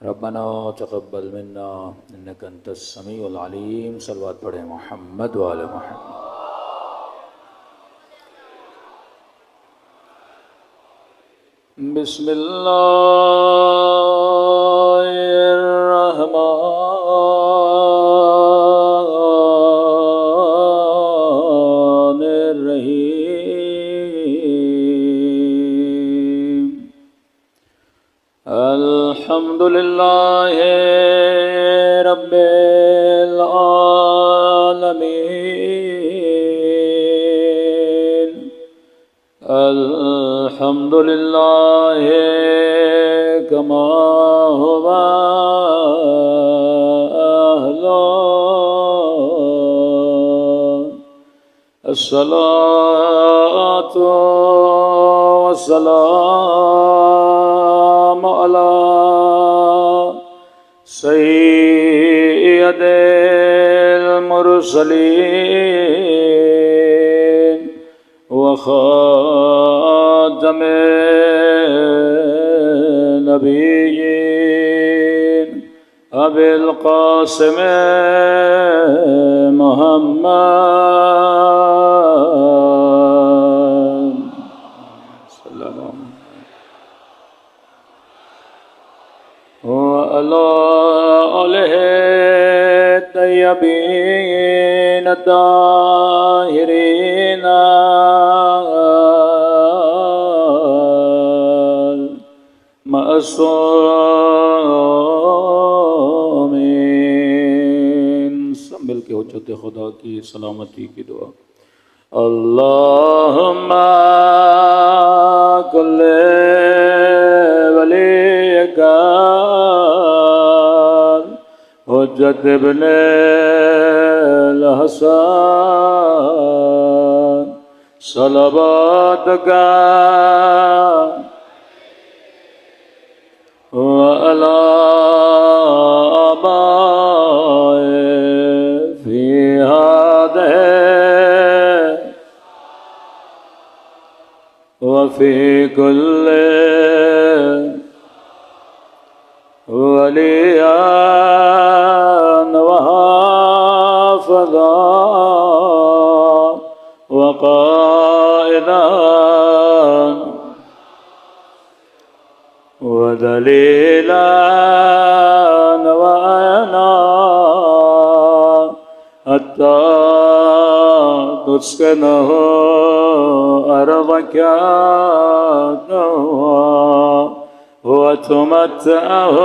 ربنا تقبل منا انك انت السمیع العلیم. صلوات پڑھیں محمد وعلی محمد. بسم اللہ الرحمن الرحیم. الحمد للہ رب العالمین. الحمد للہ کما هو اہلا. الصلاة والسلام على سید المرسلین وخاتم النبیین ابی القاسم محمد صلی اللہ وعلی آلہ الطیبین الطاہرین معصومین. سب مل کے حجت خدا کی سلامتی کی دعا. اللہم کل ولیک حجت ابن الحسن صلواتک وعلى آبائه في هذه وفي كل وليا وحافظا وقائدا ودلیلا وعینا حتی تسکنہ ارضک وتمتعہ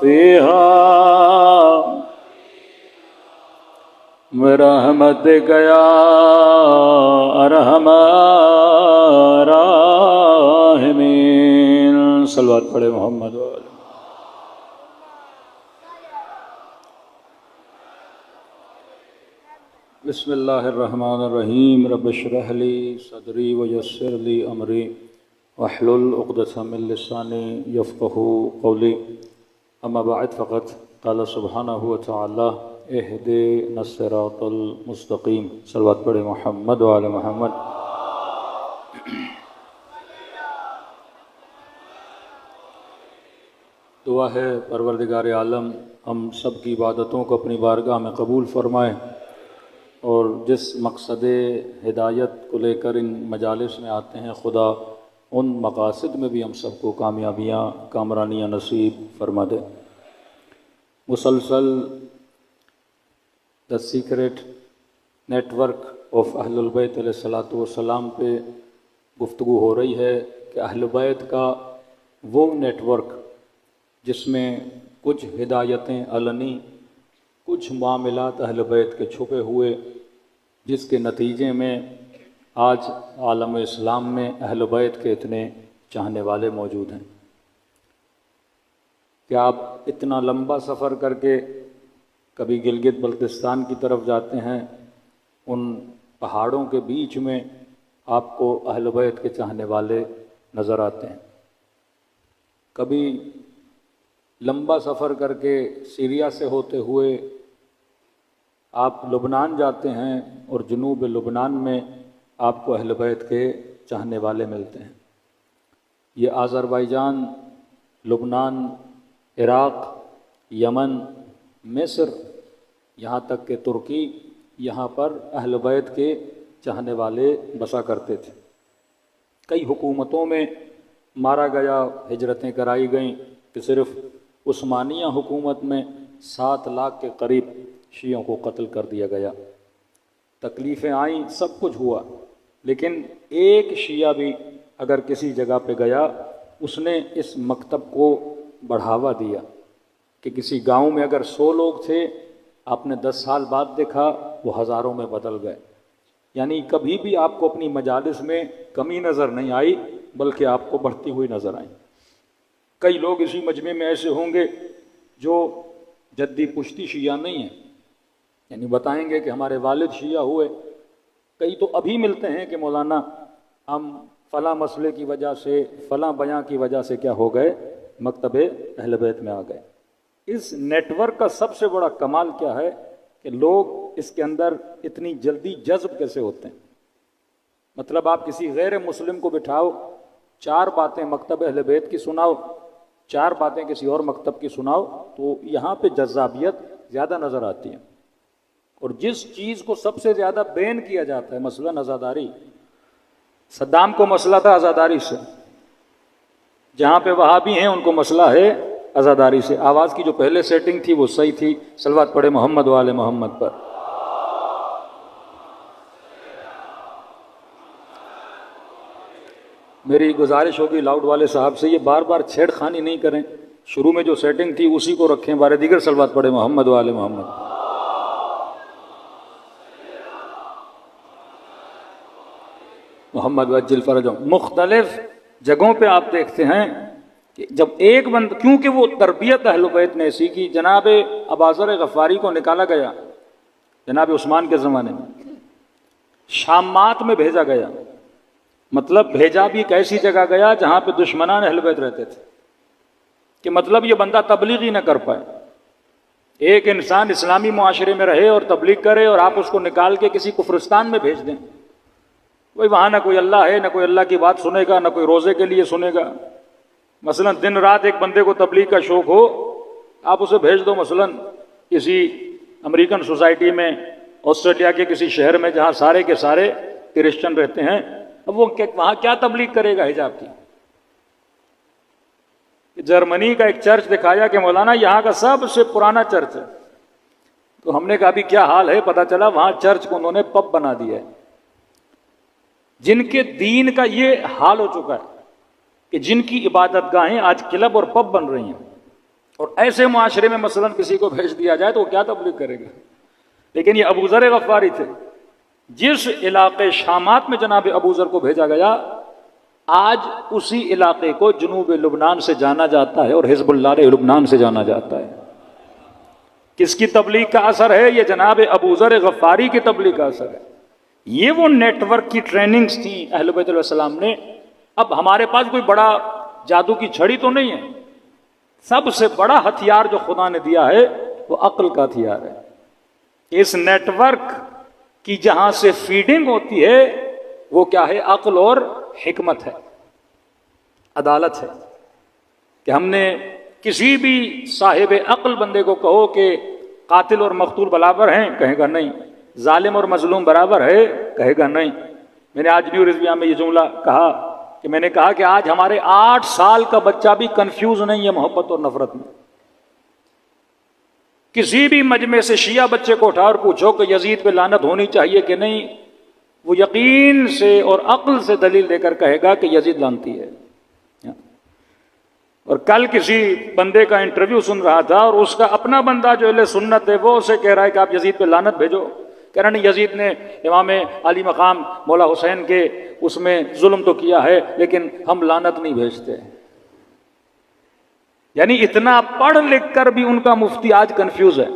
فیہا برحمتک یا ارحم الراحمین. صلوات پڑھے محمد وعلی. بسم اللہ الرحمن الرحیم. رب اشرح لی صدری ویسر لی امری واحلل عقدۃ من لسانی یفقہوا قولی. اما بعد فقط قال سبحانہ وتعالی اہدنا الصراط المستقیم. صلوات پڑھے محمد وعلی محمد. دعا ہے پروردگار عالم ہم سب کی عبادتوں کو اپنی بارگاہ میں قبول فرمائے اور جس مقصد ہدایت کو لے کر ان مجالس میں آتے ہیں خدا ان مقاصد میں بھی ہم سب کو کامیابیاں کامرانیاں نصیب فرما دے. مسلسل دا سیکریٹ نیٹ ورک آف اہل البیت علیہ الصلاۃ والسلام پہ گفتگو ہو رہی ہے کہ اہل بیت کا وہ نیٹ ورک جس میں کچھ ہدایتیں علنی کچھ معاملات اہل بیت کے چھپے ہوئے جس کے نتیجے میں آج عالم اسلام میں اہل بیت کے اتنے چاہنے والے موجود ہیں کہ آپ اتنا لمبا سفر کر کے کبھی گلگت بلتستان کی طرف جاتے ہیں، ان پہاڑوں کے بیچ میں آپ کو اہل بیت کے چاہنے والے نظر آتے ہیں. کبھی لمبا سفر کر کے سیریا سے ہوتے ہوئے آپ لبنان جاتے ہیں اور جنوب لبنان میں آپ کو اہل بیت کے چاہنے والے ملتے ہیں. یہ آذربائیجان، لبنان عراق، یمن، مصر، یہاں تک کہ ترکی، یہاں پر اہل بیت کے چاہنے والے بسا کرتے تھے۔ کئی حکومتوں میں مارا گیا، ہجرتیں کرائی گئیں کہ صرف عثمانیہ حکومت میں 7 لاکھ کے قریب شیعوں کو قتل کر دیا گیا۔ تکلیفیں آئیں، سب کچھ ہوا، لیکن ایک شیعہ بھی اگر کسی جگہ پہ گیا، اس نے اس مکتب کو بڑھاوا دیا کہ کسی گاؤں میں اگر 100 لوگ تھے، آپ نے 10 سال بعد دیکھا وہ ہزاروں میں بدل گئے۔ یعنی کبھی بھی آپ کو اپنی مجالس میں کمی نظر نہیں آئی، بلکہ آپ کو بڑھتی ہوئی نظر آئی۔ کئی لوگ اسی مجمع میں ایسے ہوں گے جو جدی پشتی شیعہ نہیں ہیں، یعنی بتائیں گے کہ ہمارے والد شیعہ ہوئے۔ کئی تو ابھی ملتے ہیں کہ مولانا ہم فلاں مسئلے کی وجہ سے، فلاں بیان کی وجہ سے کیا ہو گئے، مکتب اہل بیت میں آ گئے۔ اس نیٹ ورک کا سب سے بڑا کمال کیا ہے کہ لوگ اس کے اندر اتنی جلدی جذب کیسے ہوتے ہیں۔ مطلب آپ کسی غیر مسلم کو بٹھاؤ، 4 باتیں مکتب اہل بیت کی سناؤ، 4 باتیں کسی اور مکتب کی سناؤ، تو یہاں پہ جذابیت زیادہ نظر آتی ہے۔ اور جس چیز کو سب سے زیادہ بین کیا جاتا ہے، مثلاً عزاداری، صدام کو مسئلہ تھا عزاداری سے، جہاں پہ وہابی ہیں ان کو مسئلہ ہے عزاداری سے۔ آواز کی جو پہلے سیٹنگ تھی وہ صحیح تھی، صلوات پڑھے محمد و آل محمد پر۔ میری گزارش ہوگی لاؤڈ والے صاحب سے، یہ بار بار چھیڑ خانی نہیں کریں، شروع میں جو سیٹنگ تھی اسی کو رکھیں، بارے دیگر صلوات پڑھے محمد و آل محمد۔ محمد وجل فرجهم۔ مختلف جگہوں پہ آپ دیکھتے ہیں کہ جب ایک بند، کیونکہ وہ تربیت اہل بیت نے ایسی کی، جناب اباذر غفاری کو نکالا گیا جناب عثمان کے زمانے میں، شامات میں بھیجا گیا، مطلب بھیجا بھی ایک ایسی جگہ گیا جہاں پہ دشمنان اہل بیت رہتے تھے، کہ مطلب یہ بندہ تبلیغ ہی نہ کر پائے۔ ایک انسان اسلامی معاشرے میں رہے اور تبلیغ کرے، اور آپ اس کو نکال کے کسی کفرستان میں بھیج دیں، وہی وہاں نہ کوئی اللہ ہے، نہ کوئی اللہ کی بات سنے گا، نہ کوئی روزے کے لیے سنے گا۔ مثلا دن رات ایک بندے کو تبلیغ کا شوق ہو، آپ اسے بھیج دو مثلا کسی امریکن سوسائٹی میں، آسٹریلیا کے کسی شہر میں جہاں سارے کے سارے کرسچن رہتے ہیں، اب وہ وہاں کیا تبلیغ کرے گا حجاب کی؟ جرمنی کا ایک چرچ دکھایا کہ مولانا یہاں کا سب سے پرانا چرچ ہے، تو ہم نے کہا بھی کیا حال ہے؟ پتا چلا وہاں چرچ کو انہوں نے پب بنا دیا ہے۔ جن کے دین کا یہ حال ہو چکا ہے کہ جن کی عبادت گاہیں آج کلب اور پب بن رہی ہیں، اور ایسے معاشرے میں مثلا کسی کو بھیج دیا جائے تو وہ کیا تبلیغ کرے گا؟ لیکن یہ ابوذر غفاری تھے، جس علاقے شامات میں جناب ابوذر کو بھیجا گیا، آج اسی علاقے کو جنوب لبنان سے جانا جاتا ہے اور حزب اللہ لبنان سے جانا جاتا ہے۔ کس کی تبلیغ کا اثر ہے؟ یہ جناب ابوذر غفاری کی تبلیغ کا اثر ہے۔ یہ وہ نیٹ ورک کی ٹریننگز تھیں اہل بیت علیہ السلام نے۔ اب ہمارے پاس کوئی بڑا جادو کی چھڑی تو نہیں ہے، سب سے بڑا ہتھیار جو خدا نے دیا ہے وہ عقل کا ہتھیار ہے۔ اس نیٹ ورک کی جہاں سے فیڈنگ ہوتی ہے وہ کیا ہے؟ عقل اور حکمت ہے، عدالت ہے، کہ ہم نے کسی بھی صاحب عقل بندے کو کہو کہ قاتل اور مقتول برابر ہیں، کہے گا نہیں۔ ظالم اور مظلوم برابر ہے، کہے گا نہیں۔ میں نے آج نیو رضویہ میں یہ جملہ کہا کہ میں نے کہا کہ آج ہمارے 8 سال کا بچہ بھی کنفیوز نہیں ہے محبت اور نفرت میں۔ کسی بھی مجمع سے شیعہ بچے کو اٹھا اور پوچھو کہ یزید پہ لعنت ہونی چاہیے کہ نہیں، وہ یقین سے اور عقل سے دلیل دے کر کہے گا کہ یزید لعنتی ہے۔ اور کل کسی بندے کا انٹرویو سن رہا تھا، اور اس کا اپنا بندہ جو اہل سنت ہے وہ اسے کہہ رہا ہے کہ آپ یزید پہ لعنت بھیجو، کہہ رہا نہیں یزید نے امام علی مقام مولا حسین کے اس میں ظلم تو کیا ہے لیکن ہم لعنت نہیں بھیجتے۔ یعنی اتنا پڑھ لکھ کر بھی ان کا مفتی آج کنفیوز ہے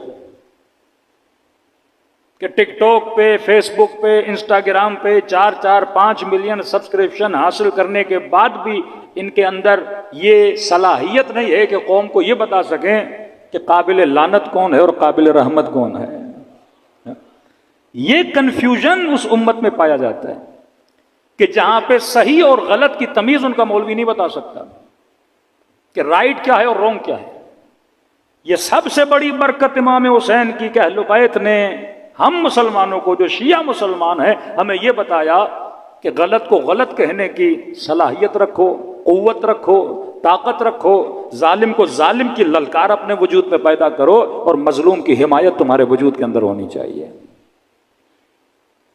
کہ ٹک ٹاک پہ، فیس بک پہ، انسٹاگرام پہ 4-5 ملین سبسکرپشن حاصل کرنے کے بعد بھی ان کے اندر یہ صلاحیت نہیں ہے کہ قوم کو یہ بتا سکیں کہ قابل لعنت کون ہے اور قابل رحمت کون ہے۔ یہ کنفیوژن اس امت میں پایا جاتا ہے کہ جہاں پہ صحیح اور غلط کی تمیز ان کا مولوی نہیں بتا سکتا کہ رائٹ کیا ہے اور رونگ کیا ہے۔ یہ سب سے بڑی برکت امام حسین کی کہ اہل بیت نے ہم مسلمانوں کو، جو شیعہ مسلمان ہیں، ہمیں یہ بتایا کہ غلط کو غلط کہنے کی صلاحیت رکھو، قوت رکھو، طاقت رکھو، ظالم کو ظالم کی للکار اپنے وجود میں پیدا کرو، اور مظلوم کی حمایت تمہارے وجود کے اندر ہونی چاہیے۔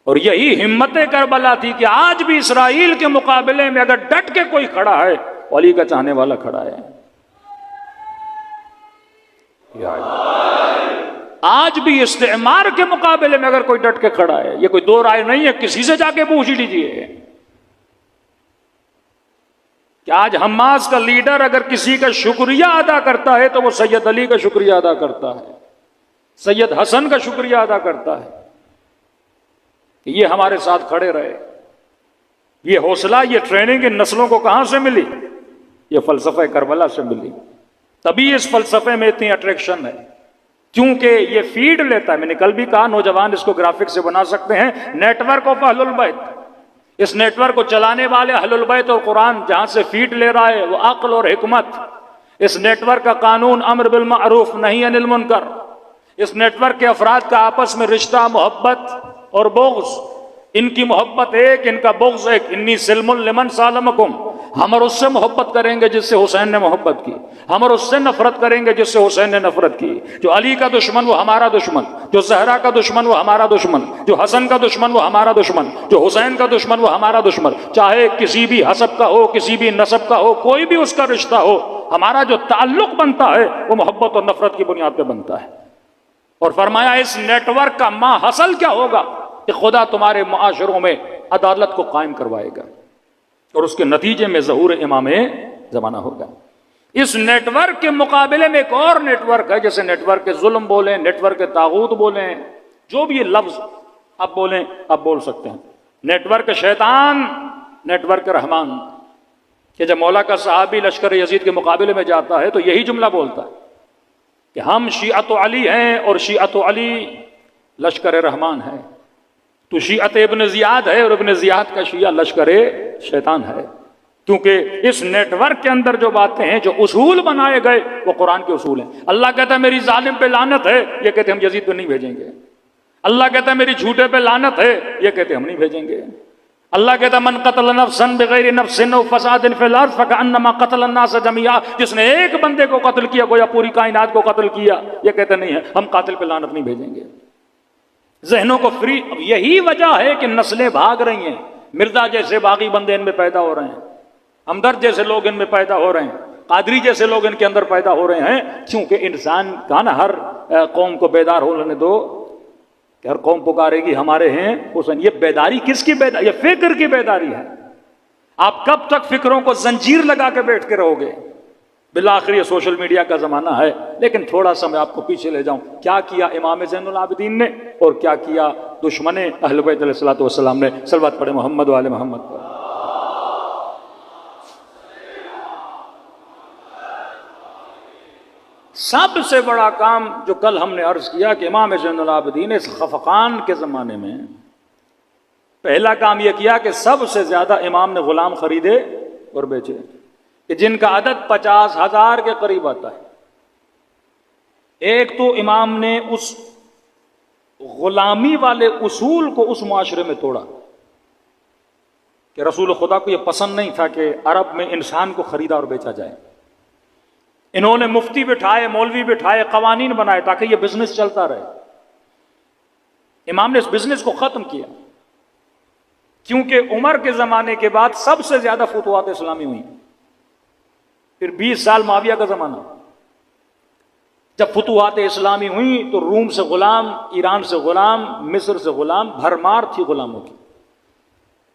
اور یہی ہمت کربلا تھی کہ آج بھی اسرائیل کے مقابلے میں اگر ڈٹ کے کوئی کھڑا ہے، علی کا چاہنے والا کھڑا ہے۔ آج بھی استعمار کے مقابلے میں اگر کوئی ڈٹ کے کھڑا ہے، یہ کوئی دو رائے نہیں ہے، کسی سے جا کے پوچھ لیجیے کہ آج حماس کا لیڈر اگر کسی کا شکریہ ادا کرتا ہے تو وہ سید علی کا شکریہ ادا کرتا ہے، سید حسن کا شکریہ ادا کرتا ہے کہ یہ ہمارے ساتھ کھڑے رہے۔ یہ حوصلہ، یہ ٹریننگ ان نسلوں کو کہاں سے ملی؟ یہ فلسفہ کربلا سے ملی۔ تبھی اس فلسفے میں اتنی اٹریکشن ہے، کیونکہ یہ فیڈ لیتا ہے۔ میں نے کل بھی کہا نوجوان اس کو گرافک سے بنا سکتے ہیں، نیٹ ورک آف اہل البیت۔ اس نیٹ ورک کو چلانے والے اہل البیت اور قرآن جہاں سے فیڈ لے رہا ہے وہ عقل اور حکمت۔ اس نیٹ ورک کا قانون امر بالمعروف نہی عن المنکر۔ اس نیٹ ورک کے افراد کا آپس میں رشتہ، محبت اور بغض، ان کی محبت ایک، ان کا بغض ایک۔ انی سلم لمن سالمکم، ہم اور اس سے محبت کریں گے جس سے حسین نے محبت کی، ہم اور اس سے نفرت کریں گے جس سے حسین نے نفرت کی۔ جو علی کا دشمن وہ ہمارا دشمن، جو زہرا کا دشمن وہ ہمارا دشمن، جو حسن کا دشمن وہ ہمارا دشمن، جو حسین کا دشمن وہ ہمارا دشمن، چاہے کسی بھی حسب کا ہو، کسی بھی نسب کا ہو، کوئی بھی اس کا رشتہ ہو، ہمارا جو تعلق بنتا ہے وہ محبت اور نفرت کی بنیاد پہ بنتا ہے۔ اور فرمایا اس نیٹ ورک کا ما حاصل کیا ہوگا کہ خدا تمہارے معاشروں میں عدالت کو قائم کروائے گا، اور اس کے نتیجے میں ظہور امام زمانہ ہوگا۔ اس نیٹ ورک کے مقابلے میں ایک اور نیٹ ورک ہے، جیسے نیٹ ورک کے ظلم بولیں، نیٹ ورک کے طاغوت بولیں، جو بھی یہ لفظ آپ بولیں آپ بول سکتے ہیں۔ نیٹ ورک شیطان، نیٹ ورک رحمان، کہ جب مولا کا صحابی لشکر یزید کے مقابلے میں جاتا ہے تو یہی جملہ بولتا ہے کہ ہم شیعت علی ہیں اور شیعت علی لشکر رحمان ہے۔ تو شیعت ابن زیاد ہے اور ابن زیاد کا شیعہ لشکر شیطان ہے، کیونکہ اس نیٹ ورک کے اندر جو باتیں ہیں، جو اصول بنائے گئے وہ قرآن کے اصول ہیں۔ اللہ کہتا ہے میری ظالم پہ لعنت ہے، یہ کہتے ہم یزید پہ نہیں بھیجیں گے۔ اللہ کہتا ہے میری جھوٹے پہ لعنت ہے، یہ کہتے ہم نہیں بھیجیں گے۔ اللہ کہتا ہے من قتل نفسا بغیر نفس او فساد فی الارض فکأنما قتل الناس جميعا، جس نے ایک بندے کو قتل کیا گویا پوری کائنات کو قتل کیا، یہ کہتے نہیں ہے ہم قاتل پہ لعنت نہیں بھیجیں گے۔ ذہنوں کو فری، اب یہی وجہ ہے کہ نسلیں بھاگ رہی ہیں۔ مرزا جیسے باغی بندے ان میں پیدا ہو رہے ہیں، ہمدرد جیسے لوگ ان میں پیدا ہو رہے ہیں، قادری جیسے لوگ ان کے اندر پیدا ہو رہے ہیں، کیونکہ انسان کا نا ہر قوم کو بیدار ہونے دو کہ ہر قوم پکارے گی ہمارے ہیں حسین۔ یہ بیداری کس کی بیداری؟ یہ فکر کی بیداری ہے۔ آپ کب تک فکروں کو زنجیر لگا کے بیٹھ کے رہو گے؟ بالآخر یہ سوشل میڈیا کا زمانہ ہے، لیکن تھوڑا سا میں آپ کو پیچھے لے جاؤں، کیا کیا امام زین العابدین نے اور کیا کیا دشمن اہل بیت علیہ الصلوۃ والسلام نے؟ صلوات پڑھیں محمد و آل محمد پر۔ سب سے بڑا کام جو کل ہم نے عرض کیا کہ امام زین العابدین اس خفقان کے زمانے میں پہلا کام یہ کیا کہ سب سے زیادہ امام نے غلام خریدے اور بیچے، کہ جن کا عدد 50,000 کے قریب آتا ہے۔ ایک تو امام نے اس غلامی والے اصول کو اس معاشرے میں توڑا کہ رسول خدا کو یہ پسند نہیں تھا کہ عرب میں انسان کو خریدا اور بیچا جائے۔ انہوں نے مفتی بٹھائے، مولوی بٹھائے، قوانین بنائے تاکہ یہ بزنس چلتا رہے۔ امام نے اس بزنس کو ختم کیا، کیونکہ عمر کے زمانے کے بعد سب سے زیادہ فتوحات اسلامی ہوئی، پھر 20 سال معاویہ کا زمانہ، جب فتوحات اسلامی ہوئیں تو روم سے غلام، ایران سے غلام، مصر سے غلام، بھرمار تھی غلاموں کی۔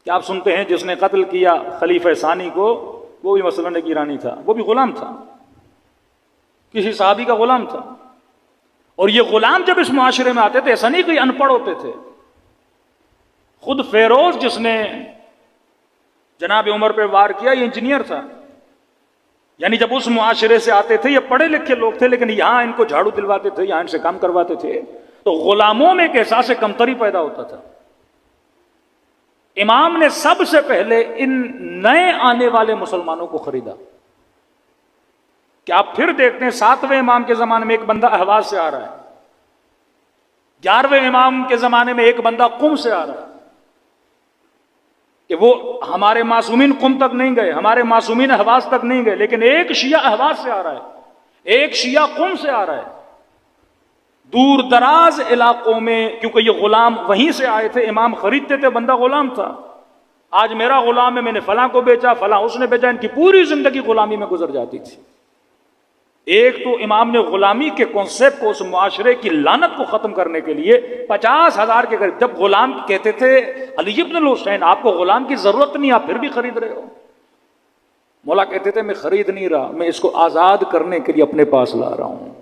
کیا آپ سنتے ہیں جس نے قتل کیا خلیفہ ثانی کو وہ بھی مثلاً ایک ایرانی تھا، وہ بھی غلام تھا، کسی صحابی کا غلام تھا۔ اور یہ غلام جب اس معاشرے میں آتے تھے ایسا نہیں کہ ان پڑھ ہوتے تھے۔ خود فیروز جس نے جناب عمر پہ وار کیا یہ انجینئر تھا، یعنی جب اس معاشرے سے آتے تھے یہ پڑھے لکھے لوگ تھے، لیکن یہاں ان کو جھاڑو دلواتے تھے، یہاں ان سے کام کرواتے تھے، تو غلاموں میں ایک احساس کمتری پیدا ہوتا تھا۔ امام نے سب سے پہلے ان نئے آنے والے مسلمانوں کو خریدا، کہ آپ پھر دیکھتے ہیں 7ویں امام کے زمانے میں ایک بندہ اہواز سے آ رہا ہے، 11ویں امام کے زمانے میں ایک بندہ قم سے آ رہا ہے، کہ وہ ہمارے معصومین قم تک نہیں گئے، ہمارے معصومین اہواز تک نہیں گئے، لیکن ایک شیعہ اہواز سے آ رہا ہے، ایک شیعہ قم سے آ رہا ہے۔ دور دراز علاقوں میں، کیونکہ یہ غلام وہیں سے آئے تھے، امام خریدتے تھے، بندہ غلام تھا، آج میرا غلام ہے، میں نے فلاں کو بیچا، فلاں اس نے بیچا، ان کی پوری زندگی غلامی میں گزر جاتی تھی۔ ایک تو امام نے غلامی کے کنسیپٹ کو، اس معاشرے کی لعنت کو ختم کرنے کے لیے 50,000 کے قریب، جب غلام کہتے تھے علی ابن الحسین آپ کو غلام کی ضرورت نہیں، آپ پھر بھی خرید رہے ہو، مولا کہتے تھے میں خرید نہیں رہا، میں اس کو آزاد کرنے کے لیے اپنے پاس لا رہا ہوں۔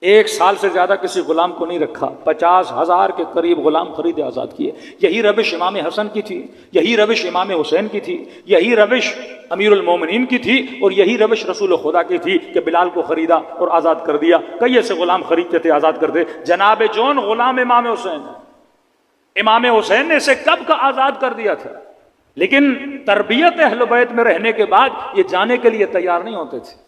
1 سال سے زیادہ کسی غلام کو نہیں رکھا، 50,000 کے قریب غلام خریدے آزاد کیے۔ یہی روش امام حسن کی تھی، یہی روش امام حسین کی تھی، یہی روش امیر المومنین کی تھی، اور یہی روش رسول خدا کی تھی کہ بلال کو خریدا اور آزاد کر دیا۔ کئی ایسے غلام خریدتے تھے، آزاد کرتے۔ جناب جون غلام امام حسین، امام حسین نے اسے کب کا آزاد کر دیا تھا، لیکن تربیت اہل بیت میں رہنے کے بعد یہ جانے کے لیے تیار نہیں ہوتے تھے۔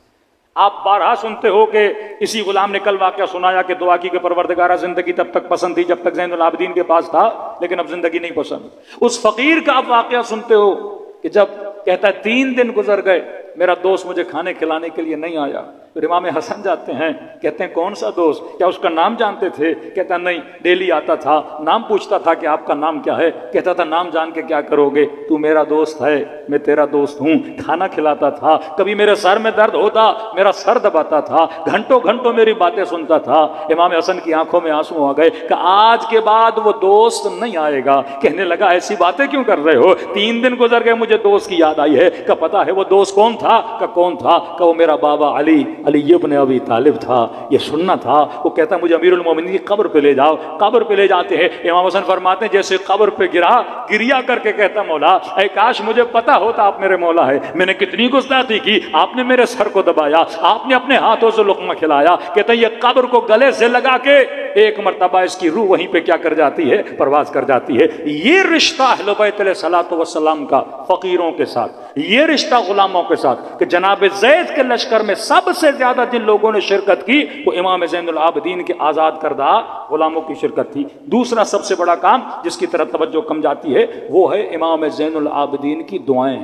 آپ بارہا سنتے ہو کہ کسی غلام نے کل واقعہ سنایا کہ دعا کی کہ پروردگارہ زندگی تب تک پسند تھی جب تک زین العابدین کے پاس تھا، لیکن اب زندگی نہیں پسند۔ اس فقیر کا آپ واقعہ سنتے ہو کہ جب کہتا ہے 3 دن گزر گئے، میرا دوست مجھے کھانے کھلانے کے لیے نہیں آیا۔ پھر امام حسن جاتے ہیں، کہتے ہیں کون سا دوست، کیا اس کا نام جانتے تھے؟ کہتا نہیں، ڈیلی آتا تھا، نام پوچھتا تھا کہ آپ کا نام کیا ہے، کہتا تھا نام جان کے کیا کرو گے، تو میرا دوست ہے، میں تیرا دوست ہوں۔ کھانا کھلاتا تھا، کبھی میرے سر میں درد ہوتا میرا سر دباتا تھا، گھنٹوں گھنٹوں میری باتیں سنتا تھا۔ امام حسن کی آنکھوں میں آنسو آ گئے کہ آج کے بعد وہ دوست نہیں آئے گا۔ کہنے لگا ایسی باتیں کیوں کر رہے ہو، 3 دن گزر گئے مجھے دوست کی یاد آئی ہے، کہ پتا ہے وہ دوست کون تھا، کہ کون تھا، کہ وہ میرا بابا علی ابن ابی طالب تھا۔ یہ سننا تھا۔ وہ کہتا مجھے امیر المومنین کی قبر پہ لے جاؤ۔ قبر پہ لے جاتے ہیں، امام حسن فرماتے ہیں جیسے قبر پہ گریا کر کے کہتا مولا اے کاش مجھے پتا ہوتا آپ میرے مولا ہے، میں نے کتنی گستاخی کی، آپ نے میرے سر کو دبایا، آپ نے اپنے ہاتھوں سے لقمہ کھلایا۔ کہتا ہے یہ قبر کو گلے سے لگا کے ایک مرتبہ اس کی روح وہیں پہ کیا کر جاتی ہے، پرواز کر جاتی ہے۔ یہ رشتہ اہل بیت علیہ الصلوۃ والسلام کا فقیروں کے ساتھ، یہ رشتہ غلاموں کے ساتھ، کہ جناب زید کے لشکر میں سب سے زیادہ جن لوگوں نے شرکت کی وہ امام زین العابدین کے آزاد کردہ غلاموں کی شرکت تھی۔ دوسرا سب سے بڑا کام جس کی طرف توجہ کم جاتی ہے وہ ہے امام زین العابدین کی دعائیں۔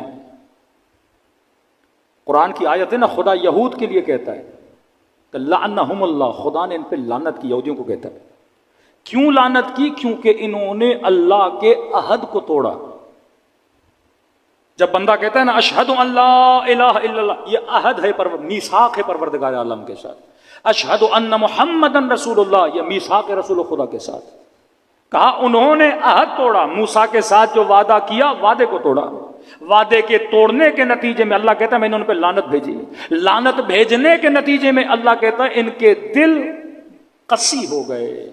قرآن کی آیت ہے نا، خدا یہود کے لیے کہتا ہے کہ لعنہم اللہ، خدا نے ان پہ لعنت کی، یہودیوں کو کہتا ہے۔ کیوں لعنت کی؟ کیونکہ انہوں نے اللہ کے عہد کو توڑا۔ جب بندہ کہتا ہے نا اشہد ان لا الہ الا اللہ، یہ عہد ہے، میثاق ہے پروردگار عالم کے ساتھ۔ اشہد ان محمدن رسول اللہ، یہ میثاق ہے رسول خدا کے ساتھ۔ کہا انہوں نے عہد توڑا، موسیٰ کے ساتھ جو وعدہ کیا وعدے کو توڑا۔ وعدے کے توڑنے کے نتیجے میں اللہ کہتا ہے میں نے ان پہ لعنت بھیجی۔ لعنت بھیجنے کے نتیجے میں اللہ کہتا ہے ان کے دل قسی ہو گئے۔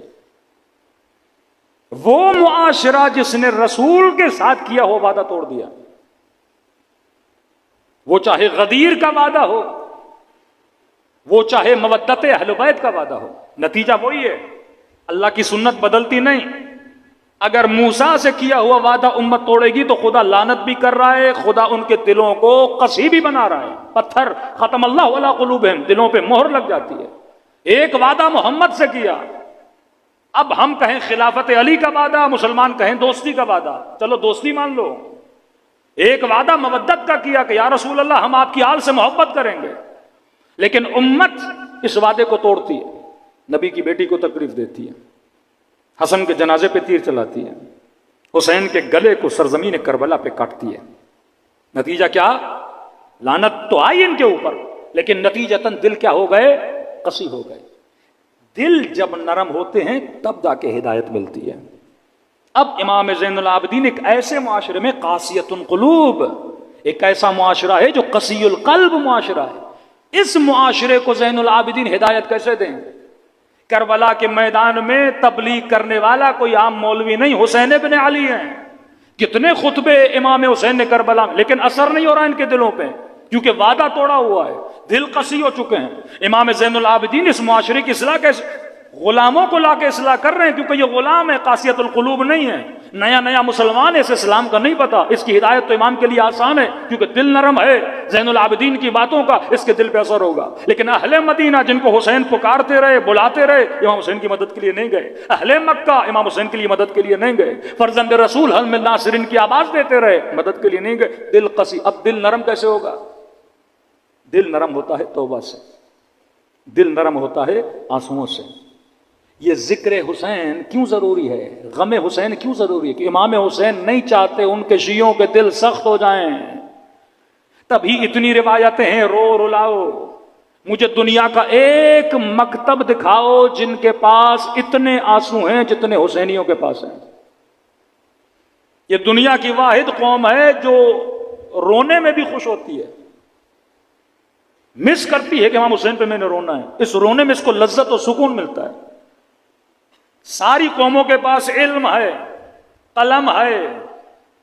وہ معاشرہ جس نے رسول کے ساتھ کیا ہو وعدہ توڑ دیا، وہ چاہے غدیر کا وعدہ ہو، وہ چاہے مودت اہل بیت کا وعدہ ہو، نتیجہ وہی ہے۔ اللہ کی سنت بدلتی نہیں۔ اگر موسیٰ سے کیا ہوا وعدہ امت توڑے گی تو خدا لعنت بھی کر رہا ہے، خدا ان کے دلوں کو قسی بھی بنا رہا ہے۔ پتھر ختم اللہ علی قلوبہم، دلوں پہ مہر لگ جاتی ہے۔ ایک وعدہ محمد سے کیا، اب ہم کہیں خلافت علی کا وعدہ، مسلمان کہیں دوستی کا وعدہ، چلو دوستی مان لو۔ ایک وعدہ مودت کا کیا کہ یا رسول اللہ ہم آپ کی آل سے محبت کریں گے، لیکن امت اس وعدے کو توڑتی ہے، نبی کی بیٹی کو تکلیف دیتی ہے، حسن کے جنازے پہ تیر چلاتی ہے، حسین کے گلے کو سرزمین کربلا پہ کاٹتی ہے۔ نتیجہ کیا؟ لعنت تو آئی ان کے اوپر، لیکن نتیجتاً دل کیا ہو گئے؟ قسی ہو گئے۔ دل جب نرم ہوتے ہیں تب جا کے ہدایت ملتی ہے۔ اب امام زین العابدین ایک ایسے معاشرے میں قاسیۃ القلوب، ایک ایسا معاشرہ ہے جو قسی القلب معاشرہ ہے۔ اس معاشرے کو زین العابدین ہدایت کیسے دیں؟ کربلا کے میدان میں تبلیغ کرنے والا کوئی عام مولوی نہیں، حسین ابن علی ہیں۔ کتنے خطبے امام حسین نے کربلا میں، لیکن اثر نہیں ہو رہا ان کے دلوں پہ، کیونکہ وعدہ توڑا ہوا ہے، دل قسی ہو چکے ہیں۔ امام زین العابدین اس معاشرے کی اصلاح کیسے؟ غلاموں کو لا کے اصلاح کر رہے ہیں، کیونکہ یہ غلام ہے، قاسیت القلوب نہیں ہے، نیا مسلمان ہے، اسے اسلام کا نہیں پتا۔ اس کی ہدایت تو امام کے لیے آسان ہے، کیونکہ دل نرم ہے، زین العابدین کی باتوں کا اس کے دل پہ اثر ہوگا۔ لیکن اہل مدینہ جن کو حسین پکارتے رہے، بلاتے رہے، امام حسین کی مدد کے لیے نہیں گئے۔ اہل مکہ امام حسین کے لیے مدد کے لیے نہیں گئے۔ فرزند رسول حل من ناصرین کی آواز دیتے رہے، مدد کے لیے نہیں گئے۔ دل قسی، اب دل نرم کیسے ہوگا؟ دل نرم ہوتا ہے توبہ سے، دل نرم ہوتا ہے آنسوؤں سے۔ یہ ذکر حسین کیوں ضروری ہے، غم حسین کیوں ضروری ہے؟ کہ امام حسین نہیں چاہتے ان کے شیعوں کے دل سخت ہو جائیں، تبھی اتنی روایتیں ہیں رو رلاؤ۔ مجھے دنیا کا ایک مکتب دکھاؤ جن کے پاس اتنے آنسو ہیں جتنے حسینیوں کے پاس ہیں۔ یہ دنیا کی واحد قوم ہے جو رونے میں بھی خوش ہوتی ہے، مس کرتی ہے کہ امام حسین پہ میں نے رونا ہے، اس رونے میں اس کو لذت و سکون ملتا ہے۔ ساری قوموں کے پاس علم ہے، قلم ہے،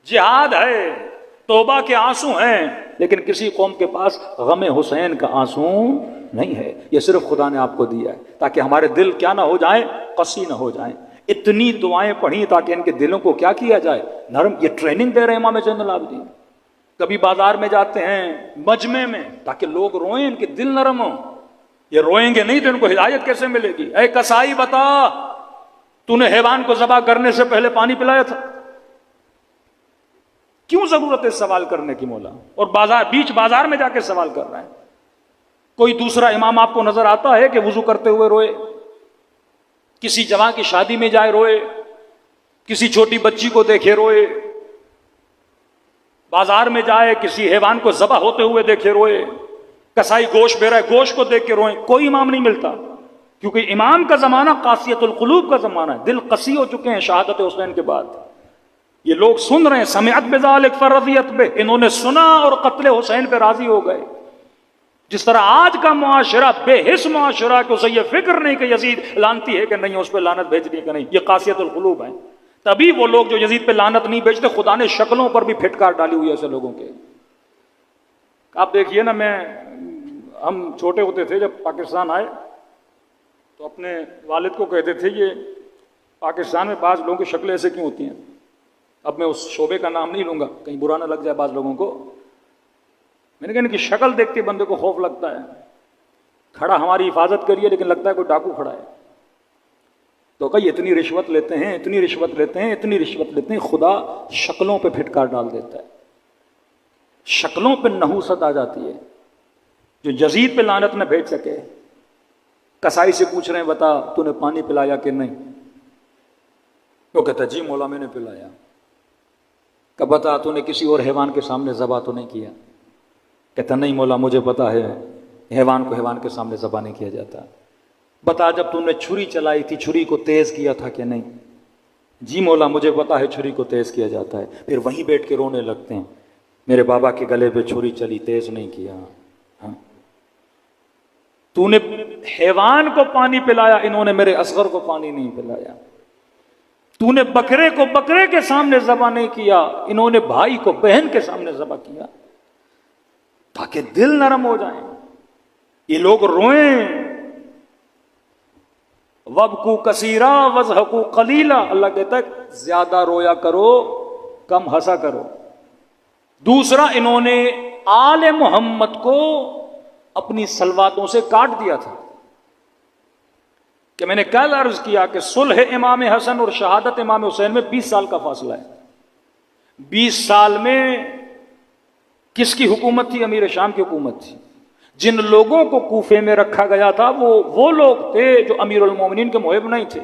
جہاد ہے، توبہ کے آنسو ہیں، لیکن کسی قوم کے پاس غم حسین کا آنسو نہیں ہے۔ یہ صرف خدا نے آپ کو دیا ہے تاکہ ہمارے دل کیا نہ ہو جائیں، قسی نہ ہو جائیں۔ اتنی دعائیں پڑھی تاکہ ان کے دلوں کو کیا کیا جائے، نرم۔ یہ ٹریننگ دے رہے ہیں امام زین العابدین۔ کبھی بازار میں جاتے ہیں، مجمع میں، تاکہ لوگ روئیں، ان کے دل نرم ہوں۔ یہ روئیں گے نہیں تو ان کو ہدایت کیسے ملے گی؟ اے کسائی بتا، تو نے حیوان کو ذبح کرنے سے پہلے پانی پلایا تھا؟ کیوں ضرورت ہے سوال کرنے کی مولا؟ اور بیچ بازار میں جا کے سوال کر رہے ہیں۔ کوئی دوسرا امام آپ کو نظر آتا ہے کہ وضو کرتے ہوئے روئے، کسی جوان کی شادی میں جائے روئے، کسی چھوٹی بچی کو دیکھے روئے، بازار میں جائے کسی حیوان کو ذبح ہوتے ہوئے دیکھے روئے، کسائی گوشت بے رہا ہے گوشت کو دیکھ کے روئے؟ کوئی امام نہیں ملتا، کیونکہ امام کا زمانہ قاسیت القلوب کا زمانہ ہے، دل قسی ہو چکے ہیں شہادت حسین کے بعد۔ یہ لوگ سن رہے ہیں، سمعت بذالک فرضیت بہ، انہوں نے سنا اور قتل حسین پہ راضی ہو گئے۔ جس طرح آج کا معاشرہ بے حس معاشرہ کہ اسے یہ فکر نہیں کہ یزید لانتی ہے کہ نہیں، اس پہ لعنت بھیجنی کہ نہیں، یہ قاسیت القلوب ہے۔ تبھی وہ لوگ جو یزید پہ لعنت نہیں بھیجتے، خدا نے شکلوں پر بھی پھٹکار ڈالی ہوئی ہے ایسے لوگوں کے۔ آپ دیکھیے نا، ہم چھوٹے ہوتے تھے جب پاکستان آئے تو اپنے والد کو کہتے تھے یہ پاکستان میں بعض لوگوں کی شکلیں ایسے کیوں ہوتی ہیں۔ اب میں اس شعبے کا نام نہیں لوں گا، کہیں برا نہ لگ جائے بعض لوگوں کو۔ میں نے کہا ان کی شکل دیکھ کے بندے کو خوف لگتا ہے، کھڑا ہماری حفاظت کریے لیکن لگتا ہے کوئی ڈاکو کھڑا ہے۔ تو کئی اتنی رشوت لیتے ہیں، اتنی رشوت لیتے ہیں، اتنی رشوت لیتے ہیں، خدا شکلوں پہ پھٹکار ڈال دیتا ہے، شکلوں پہ نحوست آ جاتی ہے۔ جو یزید پہ لعنت نہ بھیج سکے، کسائی سے پوچھ رہے ہیں بتا تو نے پانی پلایا کہ نہیں؟ وہ کہتا جی مولا میں نے پلایا۔ کہ بتا تو نے کسی اور حیوان کے سامنے ذبح تو نہیں کیا؟ کہتا نہیں مولا مجھے پتا ہے حیوان کو حیوان کے سامنے ذبح نہیں کیا جاتا۔ بتا جب تم نے چھری چلائی تھی چھری کو تیز کیا تھا کہ نہیں؟ جی مولا مجھے پتا ہے چھری کو تیز کیا جاتا ہے۔ پھر وہیں بیٹھ کے رونے لگتے ہیں، میرے بابا کے گلے پہ چھری چلی تیز نہیں کیا۔ ہاں تو نے حیوان کو پانی پلایا، انہوں نے میرے اصغر کو پانی نہیں پلایا۔ تو نے بکرے کو بکرے کے سامنے ذبح نہیں کیا، انہوں نے بھائی کو بہن کے سامنے ذبح کیا، تاکہ دل نرم ہو جائیں، یہ لوگ روئیں۔ وَابْكُوا كَثِيرًا وَاضْحَكُوا قَلِيلًا، اللہ کہتا ہے زیادہ رویا کرو کم ہنسا کرو۔ دوسرا، انہوں نے آل محمد کو اپنی صلواتوں سے کاٹ دیا تھا، کہ میں نے کل عرض کیا کہ صلح امام حسن اور شہادت امام حسین میں 20 سال کا فاصلہ ہے۔ 20 سال میں کس کی حکومت تھی؟ امیر شام کی حکومت تھی۔ جن لوگوں کو کوفے میں رکھا گیا تھا وہ لوگ تھے جو امیر المومنین کے محب نہیں تھے۔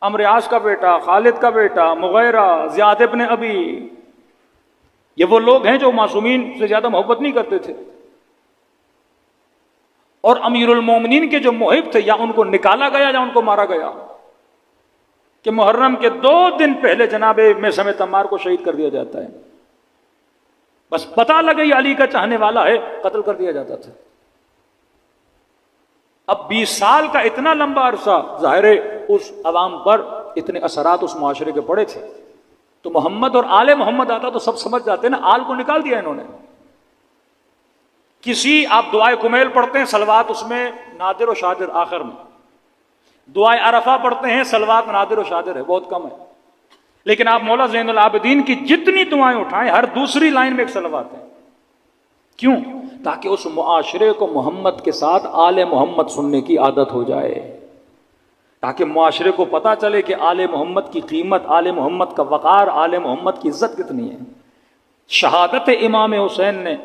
عمرو عاص کا بیٹا، خالد کا بیٹا، مغیرہ، زیاد ابن ابی، یہ وہ لوگ ہیں جو معصومین سے زیادہ محبت نہیں کرتے تھے۔ اور امیر المومنین کے جو محب تھے، یا ان کو نکالا گیا یا ان کو مارا گیا، کہ محرم کے 2 دن پہلے جناب میثم تمار کو شہید کر دیا جاتا ہے، بس پتہ لگے یہ علی کا چاہنے والا ہے، قتل کر دیا جاتا تھا۔ اب 20 سال کا اتنا لمبا عرصہ، ظاہر ہے اس عوام پر اتنے اثرات اس معاشرے کے پڑے تھے، تو محمد اور آل محمد آتا تو سب سمجھ جاتے نا، آل کو نکال دیا انہوں نے۔ کسی آپ دعائے کمیل پڑھتے ہیں، صلوات اس میں نادر و شادر آخر میں، دعائے عرفہ پڑھتے ہیں، صلوات نادر و شادر ہے، بہت کم ہے. لیکن آپ مولا زین العابدین کی جتنی دعائیں اٹھائیں ہر دوسری لائن میں ایک صلوات ہے. کیوں؟ تاکہ اس معاشرے کو محمد کے ساتھ آل محمد سننے کی عادت ہو جائے، تاکہ معاشرے کو پتا چلے کہ آل محمد کی قیمت، آل محمد کا وقار، آل محمد کی عزت کتنی ہے. شہادت امام حسین نے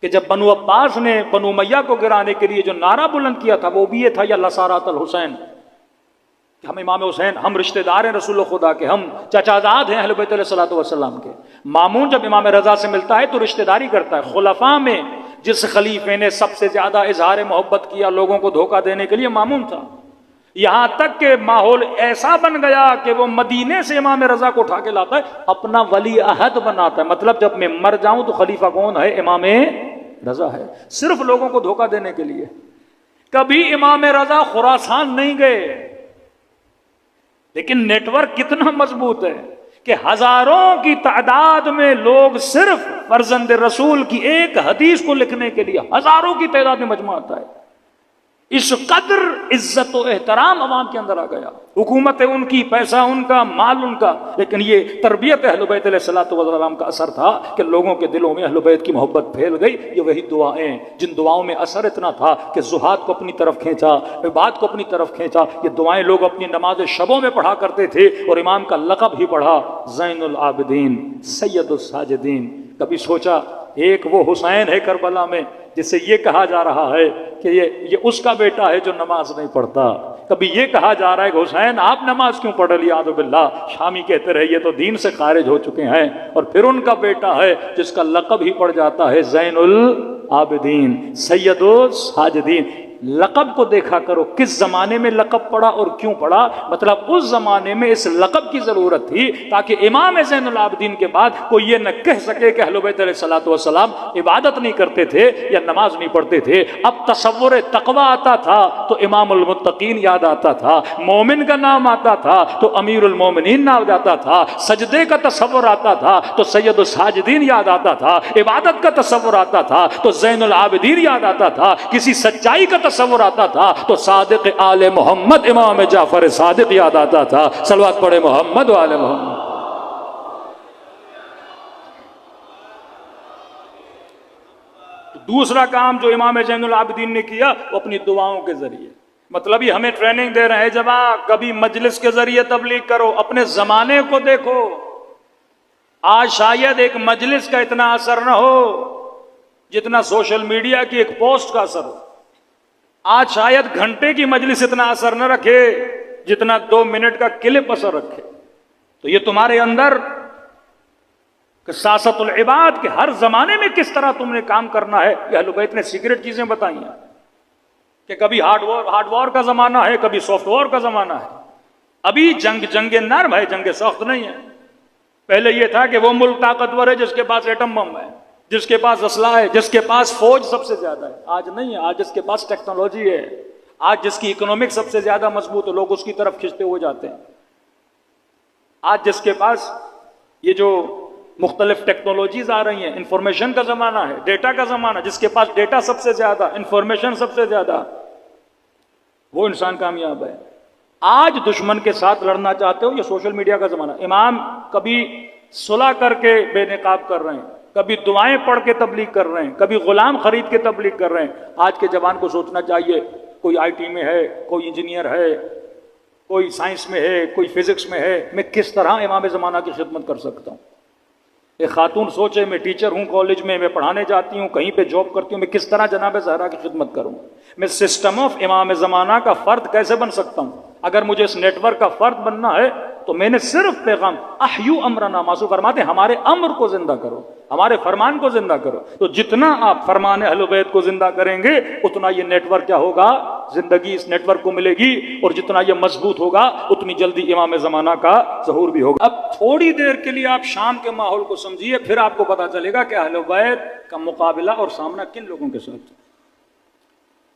کہ جب بنو عباس نے بنو امیہ کو گرانے کے لیے جو نعرہ بلند کیا تھا وہ بھی یہ تھا، یا لسارات الحسین، کہ ہم امام حسین، ہم رشتہ دار ہیں رسول خدا کے، ہم چچازاد ہیں اہل بیت علیہ الصلوۃ والسلام کے. مامون جب امام رضا سے ملتا ہے تو رشتہ داری کرتا ہے. خلفاء میں جس خلیفے نے سب سے زیادہ اظہار محبت کیا لوگوں کو دھوکہ دینے کے لیے مامون تھا. یہاں تک کہ ماحول ایسا بن گیا کہ وہ مدینے سے امام رضا کو اٹھا کے لاتا ہے، اپنا ولی عہد بناتا ہے. مطلب جب میں مر جاؤں تو خلیفہ کون ہے؟ امام رضا ہے، صرف لوگوں کو دھوکہ دینے کے لیے. کبھی امام رضا خراسان نہیں گئے، لیکن نیٹ ورک کتنا مضبوط ہے کہ ہزاروں کی تعداد میں لوگ صرف فرزند رسول کی ایک حدیث کو لکھنے کے لیے ہزاروں کی تعداد میں مجمع آتا ہے. اس قدر عزت و احترام عوام کے اندر آ گیا. حکومت ان کی، پیسہ ان کا، مال ان کا، لیکن یہ تربیت اہل بیت علیہ الصلوۃ والسلام کا اثر تھا کہ لوگوں کے دلوں میں اہل بیت کی محبت پھیل گئی. یہ وہی دعائیں جن دعاؤں میں اثر اتنا تھا کہ زہاد کو اپنی طرف کھینچا، عباد کو اپنی طرف کھینچا. یہ دعائیں لوگ اپنی نماز شبوں میں پڑھا کرتے تھے، اور امام کا لقب ہی پڑھا زین العابدین، سید الساجدین. کبھی سوچا ایک وہ حسین ہے کربلا میں جس سے یہ کہا جا رہا ہے کہ یہ اس کا بیٹا ہے جو نماز نہیں پڑھتا. کبھی یہ کہا جا رہا ہے کہ حسین آپ نماز کیوں پڑھ رہی؟ اعوذ باللہ. شامی کہتے رہے یہ تو دین سے خارج ہو چکے ہیں. اور پھر ان کا بیٹا ہے جس کا لقب ہی پڑ جاتا ہے زین العابدین، سید الساجدین. لقب کو دیکھا کرو کس زمانے میں لقب پڑا اور کیوں پڑا. مطلب اس زمانے میں اس لقب کی ضرورت تھی تاکہ امام زین العابدین کے بعد کوئی یہ نہ کہہ سکے کہ اہل بیت علیہ الصلوۃ والسلام عبادت نہیں کرتے تھے یا نماز نہیں پڑھتے تھے. اب تصور تقویٰ آتا تھا تو امام المتقین یاد آتا تھا، مومن کا نام آتا تھا تو امیر المومنین نام آتا تھا، سجدے کا تصور آتا تھا تو سید الساجدین یاد آتا تھا، عبادت کا تصور آتا تھا تو زین العابدین یاد آتا تھا، کسی سچائی کا تصور آتا تھا تو صادق آل محمد امام جعفر صادق یاد آتا تھا. صلوات پڑھے محمد و آل محمد. دوسرا کام جو امام زین العابدین نے کیا وہ اپنی دعاؤں کے ذریعے، مطلب یہ ہمیں ٹریننگ دے رہے ہیں جب کبھی مجلس کے ذریعے تبلیغ کرو. اپنے زمانے کو دیکھو، آج شاید ایک مجلس کا اتنا اثر نہ ہو جتنا سوشل میڈیا کی ایک پوسٹ کا اثر ہو. آج شاید گھنٹے کی مجلس اتنا اثر نہ رکھے جتنا 2 منٹ کا کلپ اثر رکھے. تو یہ تمہارے اندر کہ سیاست العباد کے ہر زمانے میں کس طرح تم نے کام کرنا ہے. یہ اہل بیت نے سیکرٹ چیزیں بتائی ہیں کہ کبھی ہارڈ وار کا زمانہ ہے، کبھی سافٹ وار کا زمانہ ہے. ابھی جنگ نرم ہے، جنگ سخت نہیں ہے. پہلے یہ تھا کہ وہ ملک طاقتور ہے جس کے پاس ایٹم بم ہے، جس کے پاس اسلحہ ہے، جس کے پاس فوج سب سے زیادہ ہے. آج نہیں ہے. آج جس کے پاس ٹیکنالوجی ہے، آج جس کی اکنامک سب سے زیادہ مضبوط ہے، لوگ اس کی طرف کھنچتے ہوئے جاتے ہیں. آج جس کے پاس یہ جو مختلف ٹیکنالوجیز آ رہی ہیں، انفارمیشن کا زمانہ ہے، ڈیٹا کا زمانہ، جس کے پاس ڈیٹا سب سے زیادہ، انفارمیشن سب سے زیادہ، وہ انسان کامیاب ہے. آج دشمن کے ساتھ لڑنا چاہتے ہو، یہ سوشل میڈیا کا زمانہ. امام کبھی صلح کر کے بے نقاب کر رہے ہیں، کبھی دعائیں پڑھ کے تبلیغ کر رہے ہیں، کبھی غلام خرید کے تبلیغ کر رہے ہیں. آج کے جوان کو سوچنا چاہیے، کوئی آئی ٹی میں ہے، کوئی انجینئر ہے، کوئی سائنس میں ہے، کوئی فزکس میں ہے، میں کس طرح امام زمانہ کی خدمت کر سکتا ہوں. ایک خاتون سوچے میں ٹیچر ہوں کالج میں پڑھانے جاتی ہوں، کہیں پہ جاب کرتی ہوں، میں کس طرح جناب زہرا کی خدمت کروں. میں سسٹم آف امام زمانہ کا فرد کیسے بن سکتا ہوں. اگر مجھے اس نیٹ ورک کا فرد بننا ہے تو میں نے صرف پیغام احیو امرنا، معصوم فرماتے ہیں ہمارے امر کو زندہ کرو، ہمارے فرمان کو زندہ کرو. تو جتنا آپ فرمان اہل بیت کو زندہ کریں گے اتنا یہ نیٹ ورک کیا ہوگا، زندگی اس نیٹ ورک کو ملے گی، اور جتنا یہ مضبوط ہوگا اتنی جلدی امام زمانہ کا ظہور بھی ہوگا. اب تھوڑی دیر کے لیے آپ شام کے ماحول کو سمجھیے، پھر آپ کو پتا چلے گا کہ اہل بیت کا مقابلہ اور سامنا کن لوگوں کے ساتھ.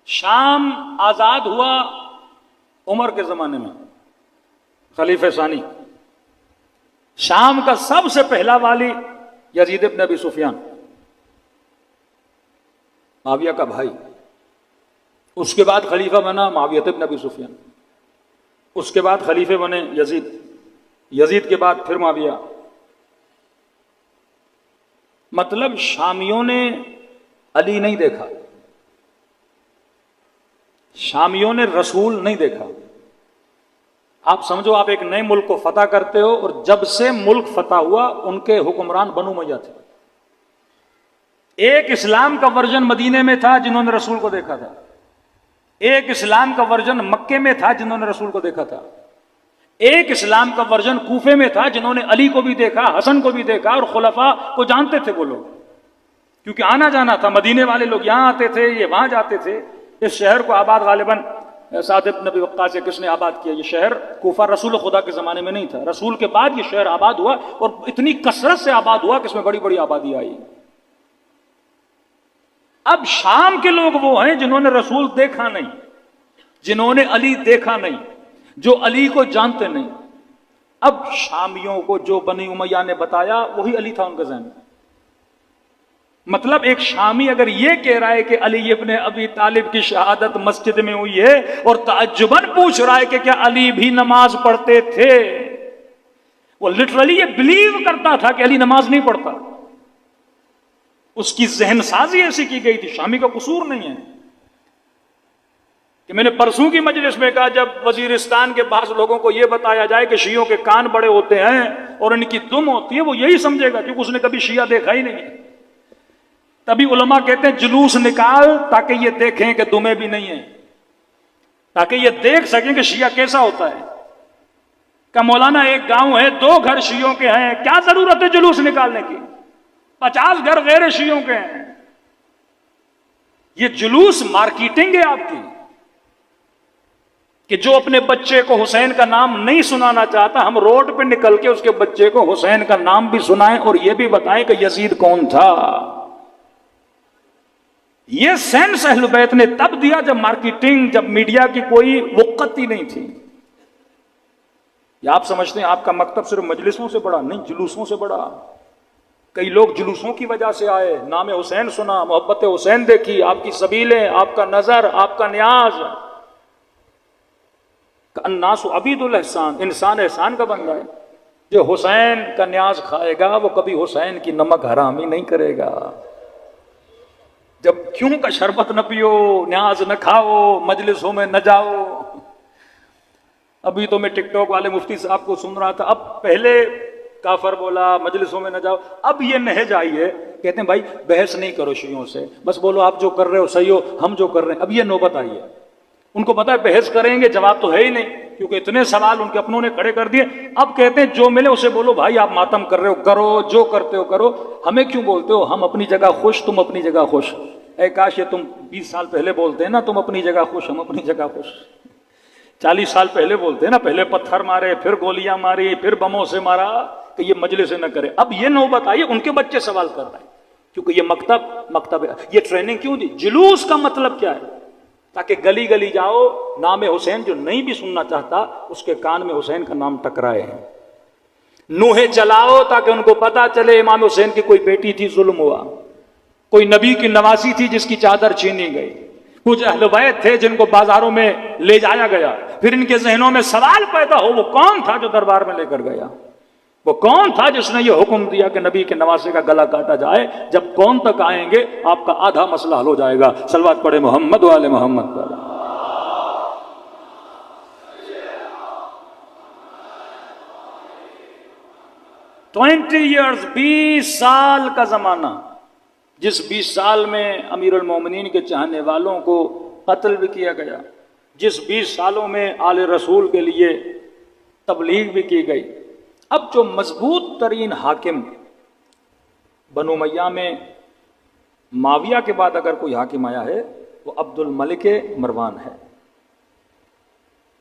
شام آزاد ہوا عمر کے زمانے میں، خلیفہ ثانی. شام کا سب سے پہلا والی یزید ابن ابی سفیان. معاویہ کا بھائی. اس کے بعد خلیفہ بنا معاویہ بن ابی سفیان. اس کے بعد خلیفے بنے یزید. یزید کے بعد پھر معاویہ. مطلب شامیوں نے علی نہیں دیکھا، شامیوں نے رسول نہیں دیکھا. آپ سمجھو آپ ایک نئے ملک کو فتح کرتے ہو، اور جب سے ملک فتح ہوا ان کے حکمران بنو امیہ تھے. ایک اسلام کا ورژن مدینے میں تھا جنہوں نے رسول کو دیکھا تھا، ایک اسلام کا ورژن مکے میں تھا جنہوں نے رسول کو دیکھا تھا، ایک اسلام کا ورژن کوفے میں تھا جنہوں نے علی کو بھی دیکھا، حسن کو بھی دیکھا، اور خلفاء کو جانتے تھے وہ لوگ، کیونکہ آنا جانا تھا. مدینے والے لوگ یہاں آتے تھے، یہ وہاں جاتے تھے. اس شہر کو آباد غالباً سعد بن ابی وقاص سے کس نے آباد کیا؟ یہ شہر کوفہ رسول خدا کے زمانے میں نہیں تھا، رسول کے بعد یہ شہر آباد ہوا، اور اتنی کثرت سے آباد ہوا کہ اس میں بڑی بڑی آبادی آئی. اب شام کے لوگ وہ ہیں جنہوں نے رسول دیکھا نہیں، جنہوں نے علی دیکھا نہیں، جو علی کو جانتے نہیں. اب شامیوں کو جو بنی امیہ نے بتایا وہی علی تھا ان کے ذہن میں. مطلب ایک شامی اگر یہ کہہ رہا ہے کہ علی ابن ابی طالب کی شہادت مسجد میں ہوئی ہے، اور تعجباً پوچھ رہا ہے کہ کیا علی بھی نماز پڑھتے تھے، وہ لٹرلی یہ بلیو کرتا تھا کہ علی نماز نہیں پڑھتا. اس کی ذہن سازی ایسی کی گئی تھی. شامی کا قصور نہیں ہے کہ میں نے پرسوں کی مجلس میں کہا جب وزیرستان کے بعض لوگوں کو یہ بتایا جائے کہ شیعوں کے کان بڑے ہوتے ہیں اور ان کی دم ہوتی ہے، وہ یہی سمجھے گا کیونکہ اس نے کبھی شیعہ دیکھا ہی نہیں. تبھی علماء کہتے ہیں جلوس نکال تاکہ یہ دیکھیں کہ دمیں بھی نہیں ہیں، تاکہ یہ دیکھ سکیں کہ شیعہ کیسا ہوتا ہے. کہ مولانا ایک گاؤں ہے 2 گھر شیعوں کے ہیں، کیا ضرورت ہے جلوس نکالنے کی؟ 50 گھر غیر شیعوں کے ہیں. یہ جلوس مارکیٹنگ ہے آپ کی، کہ جو اپنے بچے کو حسین کا نام نہیں سنانا چاہتا، ہم روڈ پہ نکل کے اس کے بچے کو حسین کا نام بھی سنائیں اور یہ بھی بتائیں کہ یزید کون تھا. یہ سینس اہل بیت نے تب دیا جب مارکیٹنگ، جب میڈیا کی کوئی وقت ہی نہیں تھی. یا آپ سمجھتے ہیں آپ کا مکتب صرف مجلسوں سے بڑا؟ نہیں، جلوسوں سے بڑا. کئی لوگ جلوسوں کی وجہ سے آئے، نام حسین سنا، محبت حسین دیکھی، آپ کی سبیلیں، آپ کا نظر، آپ کا نیاز. الناس عبید الاحسان، انسان احسان کا بندہ ہے. جو حسین کا نیاز کھائے گا وہ کبھی حسین کی نمک حرامی نہیں کرے گا. جب کیوں کا شربت نہ پیو، نیاز نہ کھاؤ، مجلسوں میں نہ جاؤ. ابھی تو میں ٹک ٹاک والے مفتی صاحب کو سن رہا تھا، اب پہلے کافر بولا، مجلسوں میں نہ جاؤ، اب یہ نہج آئی ہے، کہتے ہیں بھائی بحث نہیں کرو شیعوں سے، بس بولو آپ جو کر رہے ہو صحیح ہو، ہم جو کر رہے ہیں. اب یہ نوبت آئی ہے. ان کو پتا ہے بحث کریں گے جواب تو ہے ہی نہیں، کیونکہ اتنے سوال ان کے اپنوں نے کھڑے کر دیے. اب کہتے ہیں جو ملے اسے بولو بھائی آپ ماتم کر رہے ہو کرو، جو کرتے ہو کرو، ہمیں کیوں بولتے ہو؟ ہم اپنی جگہ خوش، تم اپنی جگہ خوش. اے کاش یہ تم 20 سال پہلے بولتے ہیں نا، تم اپنی جگہ خوش، ہم اپنی جگہ خوش. 40 سال پہلے بولتے ہیں نا، پہلے پتھر مارے، پھر گولیاں ماری، پھر بموں سے مارا کہ یہ مجلس نہ کرے. اب یہ نوبت آئی، ان کے بچے سوال کر رہے ہیں کیونکہ یہ مکتب ہے. یہ ٹریننگ کیوں دی؟ جلوس کا مطلب کیا ہے؟ تاکہ گلی گلی جاؤ، نام حسین جو نہیں بھی سننا چاہتا اس کے کان میں حسین کا نام ٹکرائے. نوحے چلاؤ تاکہ ان کو پتا چلے امام حسین کی کوئی بیٹی تھی، ظلم ہوا، کوئی نبی کی نواسی تھی جس کی چادر چھینی گئی، کچھ اہل بیت تھے جن کو بازاروں میں لے جایا گیا. پھر ان کے ذہنوں میں سوال پیدا ہو، وہ کون تھا جو دربار میں لے کر گیا؟ وہ کون تھا جس نے یہ حکم دیا کہ نبی کے نواسے کا گلا کاٹا جائے؟ جب کون تک آئیں گے آپ کا آدھا مسئلہ حل ہو جائے گا. صلوات پڑھے محمد والے محمد پر. 20 years، 20 سال کا زمانہ، جس 20 سال میں امیر المومنین کے چاہنے والوں کو قتل بھی کیا گیا، جس 20 سالوں میں آل رسول کے لیے تبلیغ بھی کی گئی. اب جو مضبوط ترین حاکم بنو امیہ میں معاویہ کے بعد اگر کوئی حاکم آیا ہے وہ عبد الملک مروان ہے،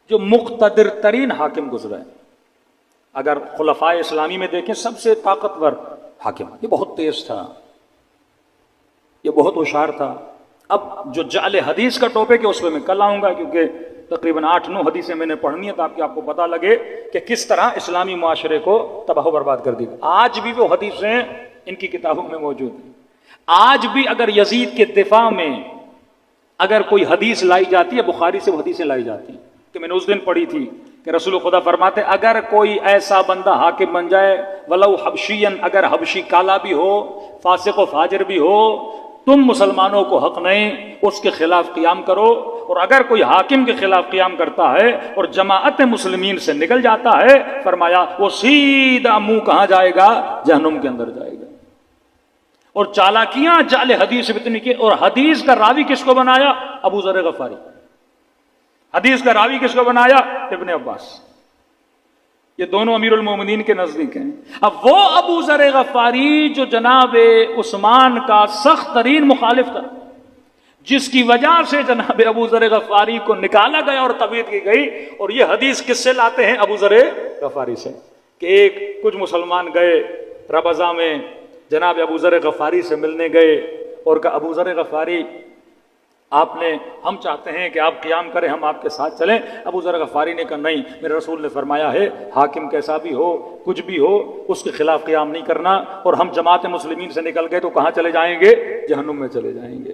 جو مقتدر ترین حاکم گزرا ہے. اگر خلفائے اسلامی میں دیکھیں سب سے طاقتور حاکم، یہ بہت تیز تھا، یہ بہت ہوشیار تھا. اب جو جعل حدیث کا ٹاپک ہے اس پہ میں کل آؤں گا، کیونکہ تقریباً 8-9 حدیثیں میں نے پڑھنی ہے تاکہ آپ کو پتہ لگے کہ کس طرح اسلامی معاشرے کو تباہ و برباد کر دی. آج بھی وہ حدیثیں ان کی کتابوں میں موجود ہیں. آج بھی اگر یزید کے دفاع میں اگر کوئی حدیث لائی جاتی ہے، بخاری سے وہ حدیثیں لائی جاتی ہیں کہ میں نے اس دن پڑھی تھی کہ رسول خدا فرماتے اگر کوئی ایسا بندہ حاکم بن جائے ولو حبشین، اگر حبشی کالا بھی ہو، فاسق و فاجر بھی ہو، تم مسلمانوں کو حق نہیں اس کے خلاف قیام کرو، اور اگر کوئی حاکم کے خلاف قیام کرتا ہے اور جماعت مسلمین سے نکل جاتا ہے، فرمایا وہ سیدھا منہ کہاں جائے گا؟ جہنم کے اندر جائے گا۔ اور چالاکیاں جعل حدیث اتنی کی، اور حدیث کا راوی کس کو بنایا؟ ابو ذر غفاری۔ حدیث کا راوی کس کو بنایا؟ ابن عباس۔ یہ دونوں امیر المومنین کے نزدیک ہیں۔ اب وہ ابو ذر غفاری جو جناب عثمان کا سخت ترین مخالف تھا، جس کی وجہ سے جناب ابو ذر غفاری کو نکالا گیا اور تبعید کی گئی، اور یہ حدیث کس سے لاتے ہیں؟ ابو ذر غفاری سے، کہ کچھ مسلمان گئے ربضہ میں جناب ابو ذر غفاری سے ملنے گئے اور کہا ابو ذر غفاری ہم چاہتے ہیں کہ آپ قیام کریں، ہم آپ کے ساتھ چلیں۔ ابو ذر غفاری نے کہا نہیں، میرے رسول نے فرمایا ہے حاکم کیسا بھی ہو، کچھ بھی ہو، اس کے خلاف قیام نہیں کرنا، اور ہم جماعت مسلمین سے نکل گئے تو کہاں چلے جائیں گے؟ جہنم میں چلے جائیں گے۔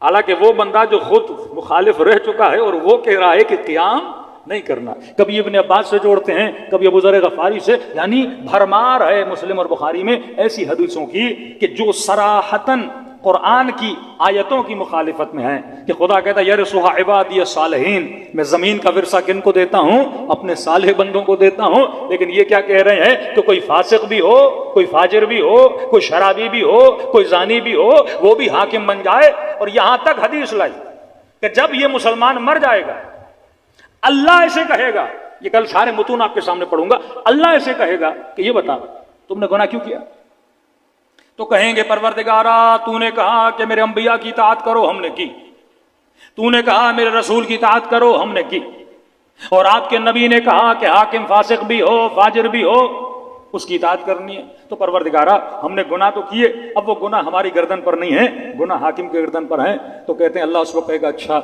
حالانکہ وہ بندہ جو خود مخالف رہ چکا ہے اور وہ کہہ رہا ہے کہ قیام نہیں کرنا۔ کبھی ابن عباس سے جوڑتے ہیں، کبھی ابو ذر غفاری سے، یعنی بھرمار ہے مسلم اور بخاری میں ایسی حدیثوں کی کہ جو صراحتاً قرآن کی آیتوں کی مخالفت میں ہیں، کہ خدا کہتا ہے یرثھا عبادی الصالحین، میں زمین کا ورثہ کن کو دیتا ہوں؟ اپنے صالح بندوں کو دیتا ہوں۔ لیکن یہ کیا کہہ رہے ہیں کہ کوئی فاسق بھی ہو، کوئی فاجر بھی ہو، کوئی شرابی بھی ہو، کوئی زانی بھی ہو، وہ بھی حاکم بن جائے۔ اور یہاں تک حدیث لائی کہ جب یہ مسلمان مر جائے گا، اللہ ایسے کہے گا، یہ کل سارے متون آپ کے سامنے پڑھوں گا، اللہ ایسے کہے گا کہ یہ بتا تم نے گناہ کیوں کیا؟ تو کہیں گے پروردگارا تو نے کہا کہ میرے انبیاء کی اطاعت کرو، ہم نے کی، تو نے کہا میرے رسول کی اطاعت کرو، ہم نے کی، اور آپ کے نبی نے کہا کہ حاکم فاسق بھی ہو، فاجر بھی ہو، اس کی اطاعت کرنی ہے۔ تو پروردگارا ہم نے گناہ تو کیے، اب وہ گناہ ہماری گردن پر نہیں ہے، گناہ حاکم کے گردن پر ہیں۔ تو کہتے ہیں اللہ اس کو کہے گا اچھا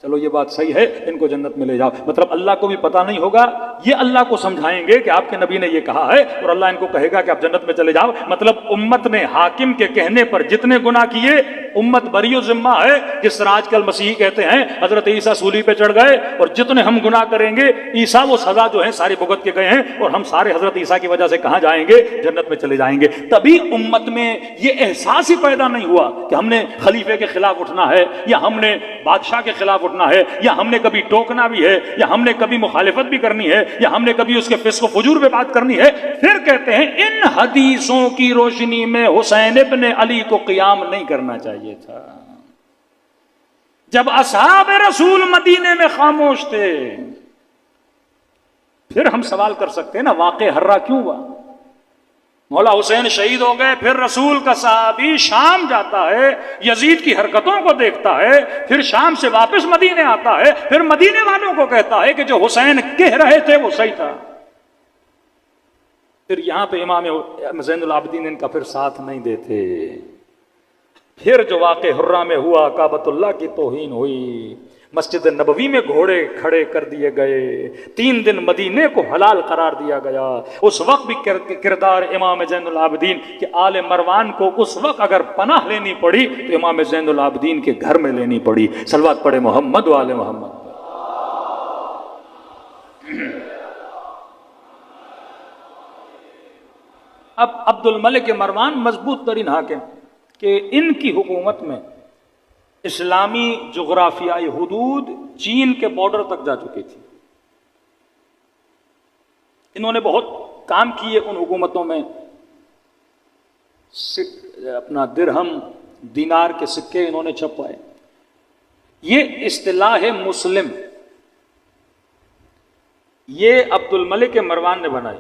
چلو یہ بات صحیح ہے، ان کو جنت میں لے جاؤ۔ مطلب اللہ کو بھی پتہ نہیں ہوگا، یہ اللہ کو سمجھائیں گے کہ آپ کے نبی نے یہ کہا ہے، اور اللہ ان کو کہے گا کہ آپ جنت میں چلے جاؤ۔ مطلب امت نے حاکم کے کہنے پر جتنے گناہ کیے امت بری و ذمہ ہے۔ جس طرح آج کل مسیحی کہتے ہیں حضرت عیسیٰ سولی پہ چڑھ گئے، اور جتنے ہم گناہ کریں گے عیسیٰ وہ سزا جو ہے ساری بھگت کے گئے ہیں، اور ہم سارے حضرت عیسیٰ کی وجہ سے کہاں جائیں گے؟ جنت میں چلے جائیں گے۔ تبھی امت میں یہ احساس ہی پیدا نہیں ہوا کہ ہم نے خلیفے کے خلاف اٹھنا ہے، یا ہم نے بادشاہ کے خلاف اٹھنا ہے، یا ہم نے کبھی ٹوکنا بھی ہے، یا ہم نے کبھی مخالفت بھی کرنی ہے، یا ہم نے کبھی اس کے فسق و فجور پہ بات کرنی ہے۔ پھر کہتے ہیں ان حدیثوں کی روشنی میں حسین ابن علی کو قیام نہیں کرنا چاہیے تھا۔ جب اصحاب رسول مدینے میں خاموش تھے، پھر ہم سوال کر سکتے ہیں نا واقع ہررا کیوں ہوا؟ مولا حسین شہید ہو گئے، پھر رسول کا صحابی شام جاتا ہے، یزید کی حرکتوں کو دیکھتا ہے، پھر شام سے واپس مدینے آتا ہے، پھر مدینے والوں کو کہتا ہے کہ جو حسین کہہ رہے تھے وہ صحیح تھا۔ پھر یہاں پہ امام زین العابدین ان کا پھر ساتھ نہیں دیتے۔ پھر جو واقع حرہ میں ہوا، کعبۃ اللہ کی توہین ہوئی، مسجد نبوی میں گھوڑے کھڑے کر دیے گئے، 3 دن مدینے کو حلال قرار دیا گیا۔ اس وقت بھی کردار امام زین العابدین کہ آل مروان کو اس وقت اگر پناہ لینی پڑی تو امام زین العابدین کے گھر میں لینی پڑی۔ صلوات پڑھے محمد و آل محمد۔ اب عبد الملک مروان مضبوط ترین حاکم کہ ان کی حکومت میں اسلامی جغرافیائی حدود چین کے بارڈر تک جا چکی تھی۔ انہوں نے بہت کام کیے ان حکومتوں میں، اپنا درہم دینار کے سکے انہوں نے چھپوائے۔ یہ اصطلاح مسلم یہ عبد الملک مروان نے بنائی،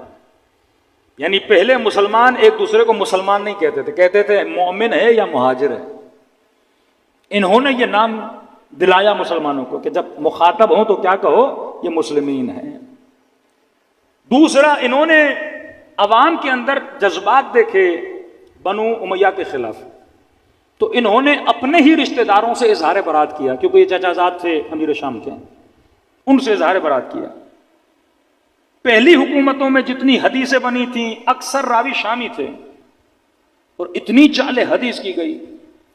یعنی پہلے مسلمان ایک دوسرے کو مسلمان نہیں کہتے تھے، کہتے تھے مومن ہے یا مہاجر ہے۔ انہوں نے یہ نام دلایا مسلمانوں کو کہ جب مخاطب ہوں تو کیا کہو، یہ مسلمین ہیں۔ دوسرا، انہوں نے عوام کے اندر جذبات دیکھے بنو امیہ کے خلاف، تو انہوں نے اپنے ہی رشتہ داروں سے اظہار برات کیا، کیونکہ یہ چچا زاد تھے امیر شام کے، ان سے اظہار برات کیا۔ پہلی حکومتوں میں جتنی حدیثیں بنی تھیں اکثر راوی شامی تھے، اور اتنی چال حدیث کی گئی.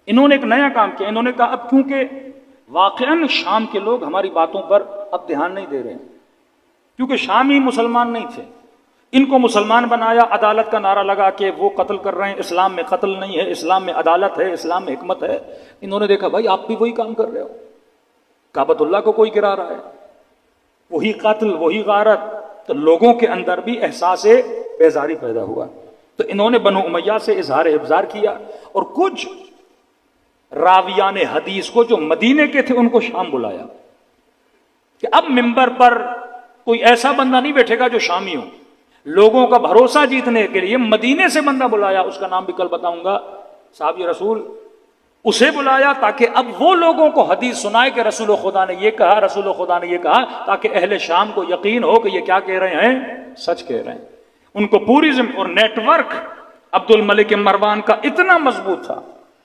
انہوں نے ایک نیا کام کیا. انہوں نے کہا اب کیونکہ واقعاً شام کے لوگ ہماری باتوں پر اب دھیان نہیں دے رہے ہیں، کیونکہ شامی مسلمان نہیں تھے، ان کو مسلمان بنایا، عدالت کا نعرہ لگا کے وہ قتل کر رہے ہیں. اسلام میں قتل نہیں ہے، اسلام میں عدالت ہے، اسلام میں حکمت ہے. انہوں نے دیکھا بھائی آپ بھی وہی کام کر رہے ہو، کعبۃ اللہ کو کوئی گرا رہا ہے، وہی قتل، وہی غارت. تو لوگوں کے اندر بھی احساس بیزاری پیدا ہوا. تو انہوں نے بنو امیہ سے اظہار ابزار کیا، اور کچھ راویان حدیث کو جو مدینے کے تھے ان کو شام بلایا کہ اب منبر پر کوئی ایسا بندہ نہیں بیٹھے گا جو شامی ہو. لوگوں کا بھروسہ جیتنے کے لیے مدینے سے بندہ بلایا، اس کا نام بھی کل بتاؤں گا، صحابی رسول. اسے بلایا تاکہ اب وہ لوگوں کو حدیث سنائے کہ رسول خدا نے یہ کہا، رسول خدا نے یہ کہا، تاکہ اہل شام کو یقین ہو کہ یہ کیا کہہ رہے ہیں، سچ کہہ رہے ہیں. ان کو پوری اور نیٹ ورک عبد الملک مروان کا اتنا مضبوط تھا،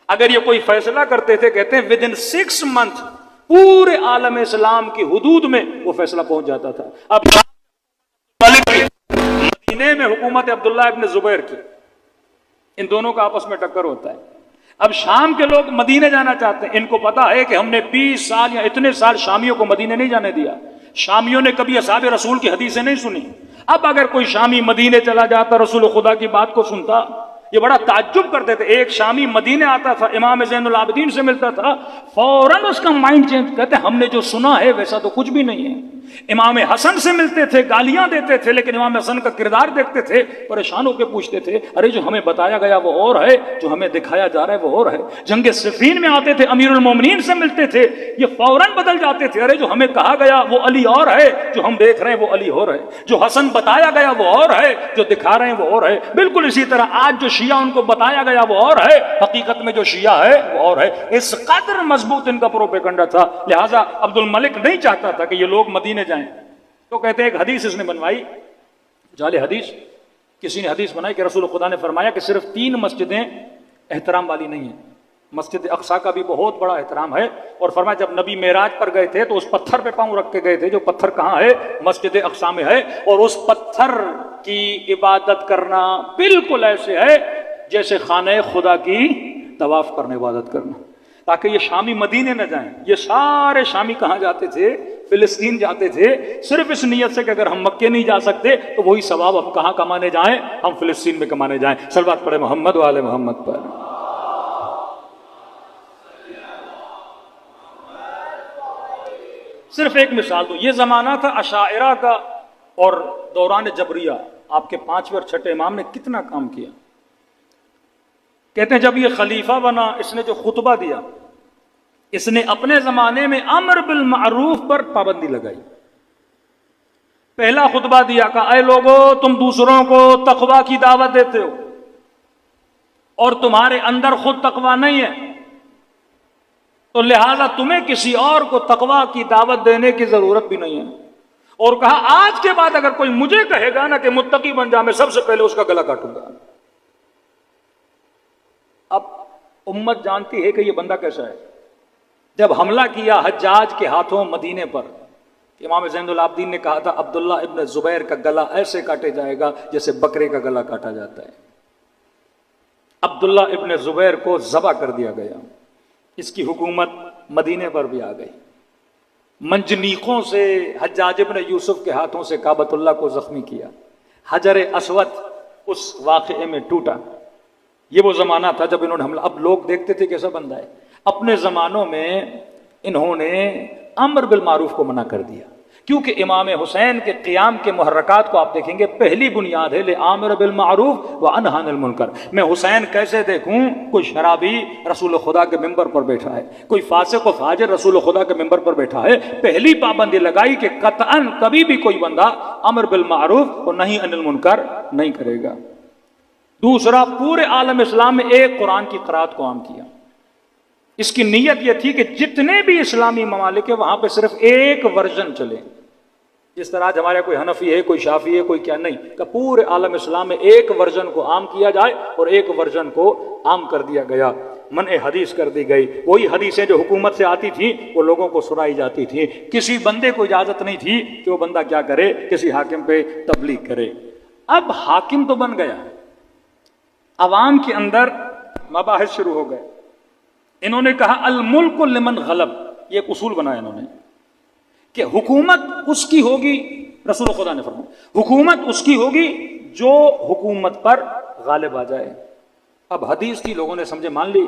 اگر یہ کوئی فیصلہ کرتے تھے کہتے ہیں ودن 6 months پورے عالم اسلام کی حدود میں وہ فیصلہ پہنچ جاتا تھا. اب مدینے میں حکومت عبداللہ ابن زبیر کی، ان دونوں کا آپس میں ٹکر ہوتا ہے. اب شام کے لوگ مدینے جانا چاہتے ہیں، ان کو پتا ہے کہ ہم نے 20 سال یا اتنے سال شامیوں کو مدینے نہیں جانے دیا، شامیوں نے کبھی اصحاب رسول کی حدیثیں نہیں سنی. اب اگر کوئی شامی مدینے چلا جاتا، رسول خدا کی بات کو سنتا، یہ بڑا تعجب کرتے تھے. ایک شامی مدینے آتا تھا، امام زین العابدین سے ملتا تھا، فوراً اس کا مائنڈ چینج، کہتے ہم نے جو سنا ہے ویسا تو کچھ بھی نہیں ہے. امام حسن سے ملتے تھے، گالیاں دیتے تھے، لیکن امام حسن کا کردار دیکھتے تھے، پریشان ہو کے پوچھتے تھے ارے جو ہمیں بتایا گیا وہ اور ہے، جو ہمیں دکھایا جا رہا ہے وہ اور ہے. جنگ صفین میں آتے تھے، امیر المومنین سے ملتے تھے، یہ فوراً بدل جاتے تھے، ارے جو ہمیں کہا گیا وہ علی اور ہے، جو ہم دیکھ رہے ہیں وہ علی اور ہے، جو حسن بتایا گیا وہ اور ہے، جو دکھا رہے ہیں وہ اور ہے. بالکل اسی طرح آج جو شیعہ ان کو بتایا گیا وہ اور ہے، حقیقت میں جو شیعہ ہے وہ اور ہے. اس قدر مضبوط ان کا پروپیگنڈا تھا. لہٰذا عبد الملک نہیں چاہتا تھا کہ یہ لوگ مدینے جائیں. تو کہتے ہیں ایک حدیث اس نے بنوائی، جعلی حدیث. کسی نے حدیث بنائی کہ رسول خدا نے فرمایا کہ صرف 3 مسجدیں احترام والی نہیں ہیں. مسجد اقصیٰ کا بھی بہت بڑا احترام ہے، اور فرمایا جب نبی معراج پر گئے تھے تو اس پتھر پہ پاؤں رکھ کے گئے تھے، جو پتھر کہاں ہے، مسجد اقصیٰ میں ہے، اور اس پتھر کی عبادت کرنا بالکل ایسے ہے جیسے خانہ خدا کی طواف کرنے عبادت کرنا. تاکہ یہ شامی مدینے نہ جائیں. یہ سارے شامی کہاں جاتے تھے، فلسطین جاتے تھے، صرف اس نیت سے کہ اگر ہم مکے نہیں جا سکتے تو وہی ثواب ہم کہاں کمانے جائیں، ہم فلسطین میں کمانے جائیں. صلوات پڑھے محمد و آل محمد پر. صرف ایک مثال دو، یہ زمانہ تھا اشاعرہ کا اور دوران جبریہ. آپ کے 5ویں اور 6 امام نے کتنا کام کیا. کہتے ہیں جب یہ خلیفہ بنا، اس نے جو خطبہ دیا، اس نے اپنے زمانے میں امر بالمعروف پر پابندی لگائی. پہلا خطبہ دیا کہ اے لوگو، تم دوسروں کو تقوی کی دعوت دیتے ہو اور تمہارے اندر خود تقوی نہیں ہے، تو لہذا تمہیں کسی اور کو تقوی کی دعوت دینے کی ضرورت بھی نہیں ہے. اور کہا آج کے بعد اگر کوئی مجھے کہے گا نا کہ متقی بن جا، میں سب سے پہلے اس کا گلا کاٹوں گا. اب امت جانتی ہے کہ یہ بندہ کیسا ہے. جب حملہ کیا حجاج کے ہاتھوں مدینے پر، امام زین العابدین نے کہا تھا عبداللہ ابن زبیر کا گلا ایسے کاٹے جائے گا جیسے بکرے کا گلا کاٹا جاتا ہے. عبداللہ ابن زبیر کو ذبح کر دیا گیا. اس کی حکومت مدینے پر بھی آ گئی. منجنیقوں سے حجاج ابن یوسف کے ہاتھوں سے کعبۃ اللہ کو زخمی کیا. حجر اسود اس واقعے میں ٹوٹا. یہ وہ زمانہ تھا جب انہوں نے حملہ. اب لوگ دیکھتے تھے کیسا بندہ ہے. اپنے زمانوں میں انہوں نے امر بالمعروف کو منع کر دیا، کیونکہ امام حسین کے قیام کے محرکات کو آپ دیکھیں گے، پہلی بنیاد ہے لآمر بالمعروف وانہی عن المنکر. میں حسین کیسے دیکھوں کوئی شرابی رسول خدا کے ممبر پر بیٹھا ہے، کوئی فاسق و فاجر رسول خدا کے ممبر پر بیٹھا ہے. پہلی پابندی لگائی کہ قطعاً کبھی بھی کوئی بندہ امر بالمعروف اور نہی عن المنکر نہیں کرے گا. دوسرا، پورے عالم اسلام میں ایک قرآن کی قرات کو عام کیا. اس کی نیت یہ تھی کہ جتنے بھی اسلامی ممالک ہیں وہاں پہ صرف ایک ورژن چلے. جس طرح آج ہمارے کوئی حنفی ہے، کوئی شافعی ہے، کوئی کیا نہیں، کہ پورے عالم اسلام میں ایک ورژن کو عام کیا جائے، اور ایک ورژن کو عام کر دیا گیا. منع حدیث کر دی گئی. وہی حدیثیں جو حکومت سے آتی تھیں وہ لوگوں کو سنائی جاتی تھیں. کسی بندے کو اجازت نہیں تھی کہ وہ بندہ کیا کرے، کسی حاکم پہ تبلیغ کرے. اب حاکم تو بن گیا، عوام کے اندر مباحث شروع ہو گئے. انہوں نے کہا الملک لمن غلب، یہ ایک اصول بنایا انہوں نے کہ حکومت اس کی ہوگی، رسول خدا نے فرمایا حکومت اس کی ہوگی جو حکومت پر غالب آ جائے. اب حدیث کی لوگوں نے سمجھے مان لی.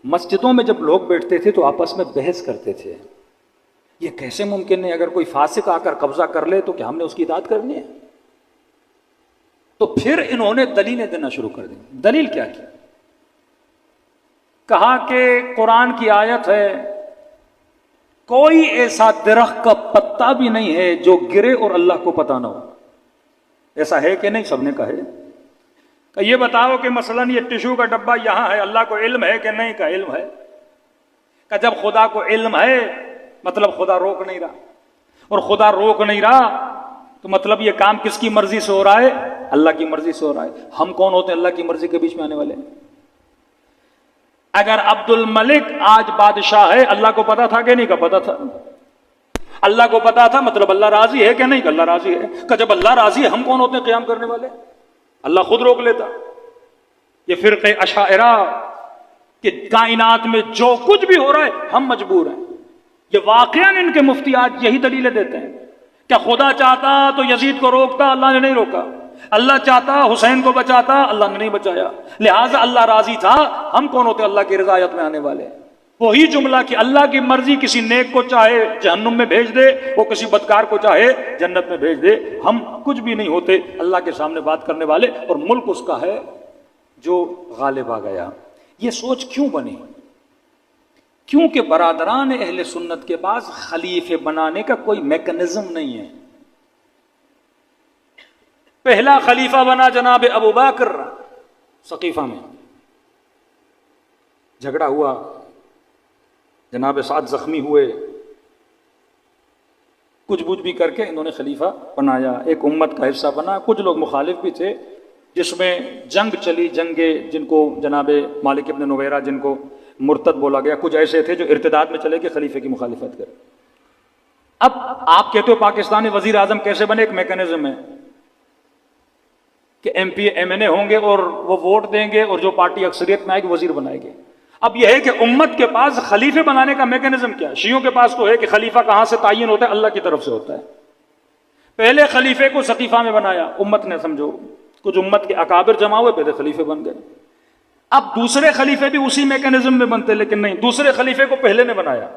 مسجدوں میں جب لوگ بیٹھتے تھے تو آپس میں بحث کرتے تھے، یہ کیسے ممکن ہے اگر کوئی فاسق آ کر قبضہ کر لے تو کیا ہم نے اس کی اطاعت کرنی ہے؟ تو پھر انہوں نے دلیلیں دینا شروع کر دی. دلیل کیا کی؟ کہا کہ قرآن کی آیت ہے کوئی ایسا درخت کا پتا بھی نہیں ہے جو گرے اور اللہ کو پتہ نہ ہو. ایسا ہے کہ نہیں؟ سب نے کہا ہے. کہ یہ بتاؤ کہ مثلا یہ ٹشو کا ڈبہ یہاں ہے، اللہ کو علم ہے کہ نہیں؟ کا علم ہے. کہ جب خدا کو علم ہے مطلب خدا روک نہیں رہا، اور خدا روک نہیں رہا تو مطلب یہ کام کس کی مرضی سے ہو رہا ہے؟ اللہ کی مرضی سے ہو رہا ہے. ہم کون ہوتے ہیں اللہ کی مرضی کے بیچ میں آنے والے؟ اگر عبد الملک آج بادشاہ ہے، اللہ کو پتا تھا کہ نہیں؟ کا پتا تھا. اللہ کو پتا تھا مطلب اللہ راضی ہے کہ نہیں؟ کہ اللہ راضی ہے. کہ جب اللہ راضی ہے ہم کون ہوتے ہیں قیام کرنے والے؟ اللہ خود روک لیتا. یہ فرقہ اشاعرہ کہ کائنات میں جو کچھ بھی ہو رہا ہے ہم مجبور ہیں، یہ واقعاً ان کے مفتی آج یہی دلیلیں دیتے ہیں. کیا خدا چاہتا تو یزید کو روکتا؟ اللہ نے نہیں روکا. اللہ چاہتا حسین کو بچاتا؟ اللہ نے نہیں بچایا. لہٰذا اللہ راضی تھا، ہم کون ہوتے اللہ کی رضایت میں آنے والے؟ وہی جملہ کہ اللہ کی مرضی کسی نیک کو چاہے جہنم میں بھیج دے، وہ کسی بدکار کو چاہے جنت میں بھیج دے. ہم کچھ بھی نہیں ہوتے اللہ کے سامنے بات کرنے والے، اور ملک اس کا ہے جو غالب آ گیا. یہ سوچ کیوں بنی؟ کیونکہ برادران اہل سنت کے پاس خلیفے بنانے کا کوئی میکنزم نہیں ہے. پہلا خلیفہ بنا جناب ابو بکر. سقیفہ میں جھگڑا ہوا، جناب سعد زخمی ہوئے، کچھ بوجھ بھی کر کے انہوں نے خلیفہ بنایا، ایک امت کا حصہ بنا. کچھ لوگ مخالف بھی تھے، جس میں جنگ چلی، جنگیں جن کو جناب مالک ابن نویرہ جن کو مرتد بولا گیا. کچھ ایسے تھے جو ارتداد میں چلے کہ خلیفے کی مخالفت کرے. اب آپ کہتے ہو پاکستانی وزیر اعظم کیسے بنے؟ ایک میکنزم ہے کہ ایم پی ایم این اے ہوں گے اور وہ ووٹ دیں گے، اور جو پارٹی اکثریت میں آئے گی وزیر بنائے گی. اب یہ ہے کہ امت کے پاس خلیفے بنانے کا میکنزم کیا ہے؟ شیعوں کے پاس تو ہے کہ خلیفہ کہاں سے تعین ہوتا ہے؟ اللہ کی طرف سے ہوتا ہے. پہلے خلیفے کو سقیفہ میں بنایا امت نے، سمجھو کچھ امت کے اکابر جمع ہوئے، پہلے خلیفے بن گئے. اب دوسرے خلیفے بھی اسی میکنزم میں بنتے، لیکن نہیں، دوسرے خلیفے کو پہلے نے بنایا.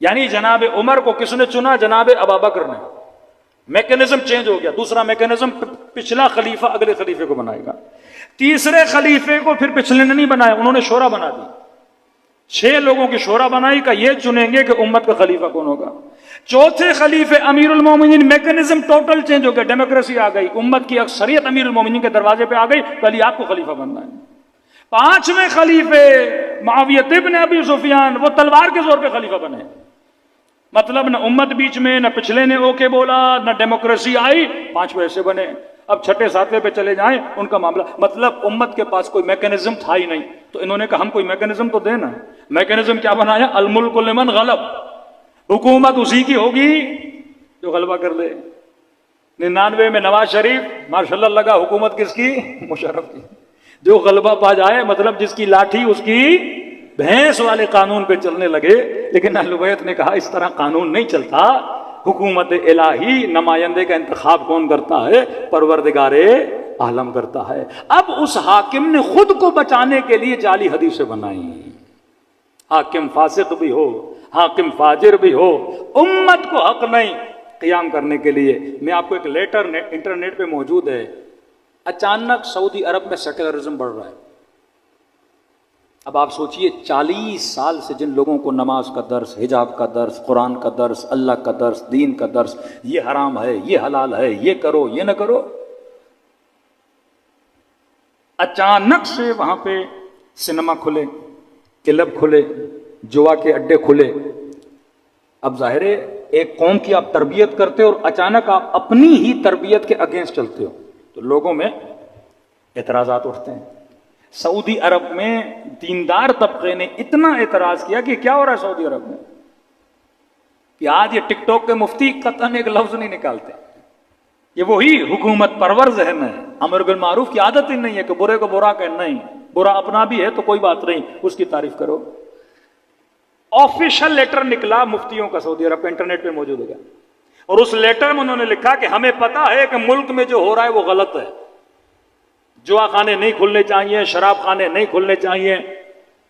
یعنی جناب عمر کو کس نے چنا؟ جناب ابابکر نے. میکنزم چینج ہو گیا، دوسرا میکنزم پچھلا خلیفہ اگلے خلیفے کو بنائے گا. تیسرے خلیفے کو پھر پچھلے نے نہیں بنایا، انہوں نے شورا بنا دی. 6 لوگوں کی شورا بنائی کہ یہ چنیں گے کہ امت کا خلیفہ کون ہوگا. چوتھے خلیفے امیر المومنین، میکنزم ٹوٹل چینج ہو گیا، ڈیموکریسی آ گئی، امت کی اکثریت امیر المومنین کے دروازے پہ آ گئی، پہلے آپ کو خلیفہ بننا ہے. 5ویں خلیفے معاویہ ابن ابی سفیان، وہ تلوار کے زور پہ خلیفہ بنے. مطلب نہ امت بیچ میں، نہ پچھلے نے اوکے بولا، نہ ڈیموکریسی آئی، 5 ایسے بنے. اب 6 7 پہ چلے جائیں ان کا معاملہ، مطلب امت کے پاس کوئی میکنزم تھا ہی نہیں. تو انہوں نے کہا ہم کوئی میکنزم تو دینا. میکنزم کیا بنایا؟ الملک لمن غلب، حکومت اسی کی ہوگی جو غلبہ کر لے. 99 میں نواز شریف ماشاءاللہ لگا، حکومت کس کی؟ مشرف کی. جو غلبہ پا جائے، مطلب جس کی لاٹھی اس کی بھینس والے قانون پہ چلنے لگے. لیکن اہل بیت نے کہا اس طرح قانون نہیں چلتا. حکومت الہی نمائندے کا انتخاب کون کرتا ہے؟ پروردگار عالم کرتا ہے. اب اس حاکم نے خود کو بچانے کے لیے جعلی حدیثیں بنائی. حاکم فاسق بھی ہو، حاکم فاجر بھی ہو، امت کو حق نہیں قیام کرنے کے لیے. میں آپ کو ایک لیٹر انٹرنیٹ پہ موجود ہے. اچانک سعودی عرب میں سیکولرزم بڑھ رہا ہے. اب آپ سوچئے 40 سال سے جن لوگوں کو نماز کا درس، حجاب کا درس، قرآن کا درس، اللہ کا درس، دین کا درس، یہ حرام ہے، یہ حلال ہے، یہ کرو، یہ نہ کرو، اچانک سے وہاں پہ سنیما کھلے، کلب کھلے، جوا کے اڈے کھلے. اب ظاہر ہے ایک قوم کی آپ تربیت کرتے ہو اور اچانک آپ اپنی ہی تربیت کے اگینسٹ چلتے ہو تو لوگوں میں اعتراضات اٹھتے ہیں. سعودی عرب میں دیندار طبقے نے اتنا اعتراض کیا کہ کیا ہو رہا ہے سعودی عرب میں کہ آج یہ ٹک ٹاک کے مفتی قطعاً ایک لفظ نہیں نکالتے. یہ وہی حکومت پرور ذہن ہے، امر بالمعروف کی عادت ہی نہیں ہے کہ برے کو برا کہ نہیں. برا اپنا بھی ہے تو کوئی بات نہیں، اس کی تعریف کرو۔ آفیشل لیٹر نکلا مفتیوں کا سعودی عرب کا، انٹرنیٹ پہ موجود ہوگا، اور اس لیٹر میں انہوں نے لکھا کہ ہمیں پتا ہے کہ ملک میں جو ہو رہا ہے وہ غلط ہے، جوا خانے نہیں کھلنے چاہیے، شراب خانے نہیں کھلنے چاہیے،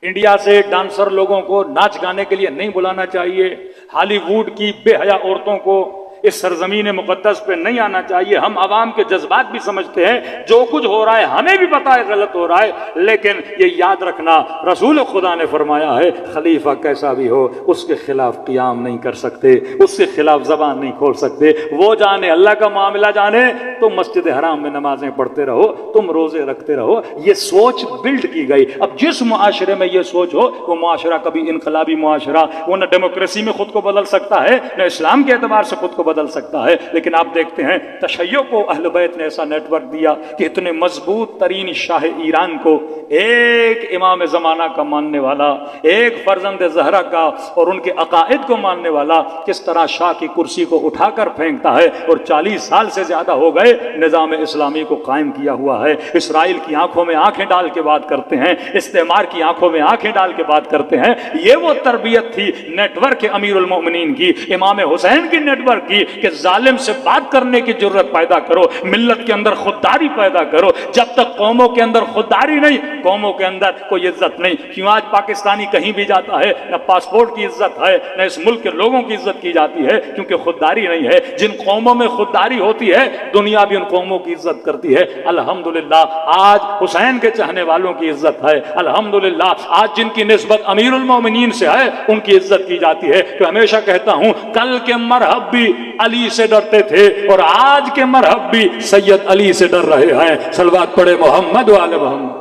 انڈیا سے ڈانسر لوگوں کو ناچ گانے کے لیے نہیں بلانا چاہیے، ہالی ووڈ کی بے حیا عورتوں کو اس سرزمین مقدس پہ نہیں آنا چاہیے۔ ہم عوام کے جذبات بھی سمجھتے ہیں، جو کچھ ہو رہا ہے ہمیں بھی پتا ہے غلط ہو رہا ہے، لیکن یہ یاد رکھنا رسول خدا نے فرمایا ہے خلیفہ کیسا بھی ہو اس کے خلاف قیام نہیں کر سکتے، اس کے خلاف زبان نہیں کھول سکتے۔ وہ جانے اللہ کا معاملہ جانے، تم مسجد حرام میں نمازیں پڑھتے رہو، تم روزے رکھتے رہو۔ یہ سوچ بلڈ کی گئی۔ اب جس معاشرے میں یہ سوچ ہو وہ معاشرہ کبھی انقلابی معاشرہ، وہ نہ ڈیموکریسی میں خود کو بدل سکتا ہے نہ اسلام کے اعتبار سے خود کو بدل سکتا ہے۔ لیکن آپ دیکھتے ہیں تشیع کو اہل بیت نے ایسا نیٹ ورک دیا کہ اتنے مضبوط ترین شاہ ایران کو ایک امام زمانہ کا ماننے والا، ایک فرزند زہرا کا اور ان کے عقائد کو ماننے والا کس طرح شاہ کی کرسی کو اٹھا کر پھینکتا ہے، اور 40 سال سے زیادہ ہو گئے نظام اسلامی کو قائم کیا ہوا ہے۔ اسرائیل کی آنکھوں میں آنکھیں ڈال کے بات کرتے ہیں، استعمار کی آنکھوں میں آنکھیں ڈال کے بات کرتے ہیں۔ یہ وہ تربیت تھی نیٹ ورک امیر المومنین کی، امام حسین کی نیٹ ورک کی کہ ظالم سے بات کرنے کی جرت پیدا کرو، ملت کے اندر خودداری پیدا کرو۔ جب تک قوموں کے اندر خودداری نہیں، قوموں کے اندر کوئی عزت نہیں۔ کیوں آج پاکستانی کہیں بھی جاتا ہے نہ پاسپورٹ کی عزت ہے نہ اس ملک کے لوگوں کی عزت کی جاتی ہے، کیونکہ خودداری نہیں ہے۔ جن قوموں میں خودداری ہوتی ہے دنیا بھی ان قوموں کی عزت کرتی ہے۔ الحمدللہ آج حسین کے چاہنے والوں کی عزت ہے، الحمدللہ آج جن کی نسبت امیر المومنین سے ہے ان کی عزت کی جاتی ہے۔ تو ہمیشہ کہتا ہوں کل کے مرحب بھی علی سے ڈرتے تھے اور آج کے مرحب بھی سید علی سے ڈر رہے ہیں۔ صلوات پڑھے محمد و آل محمد۔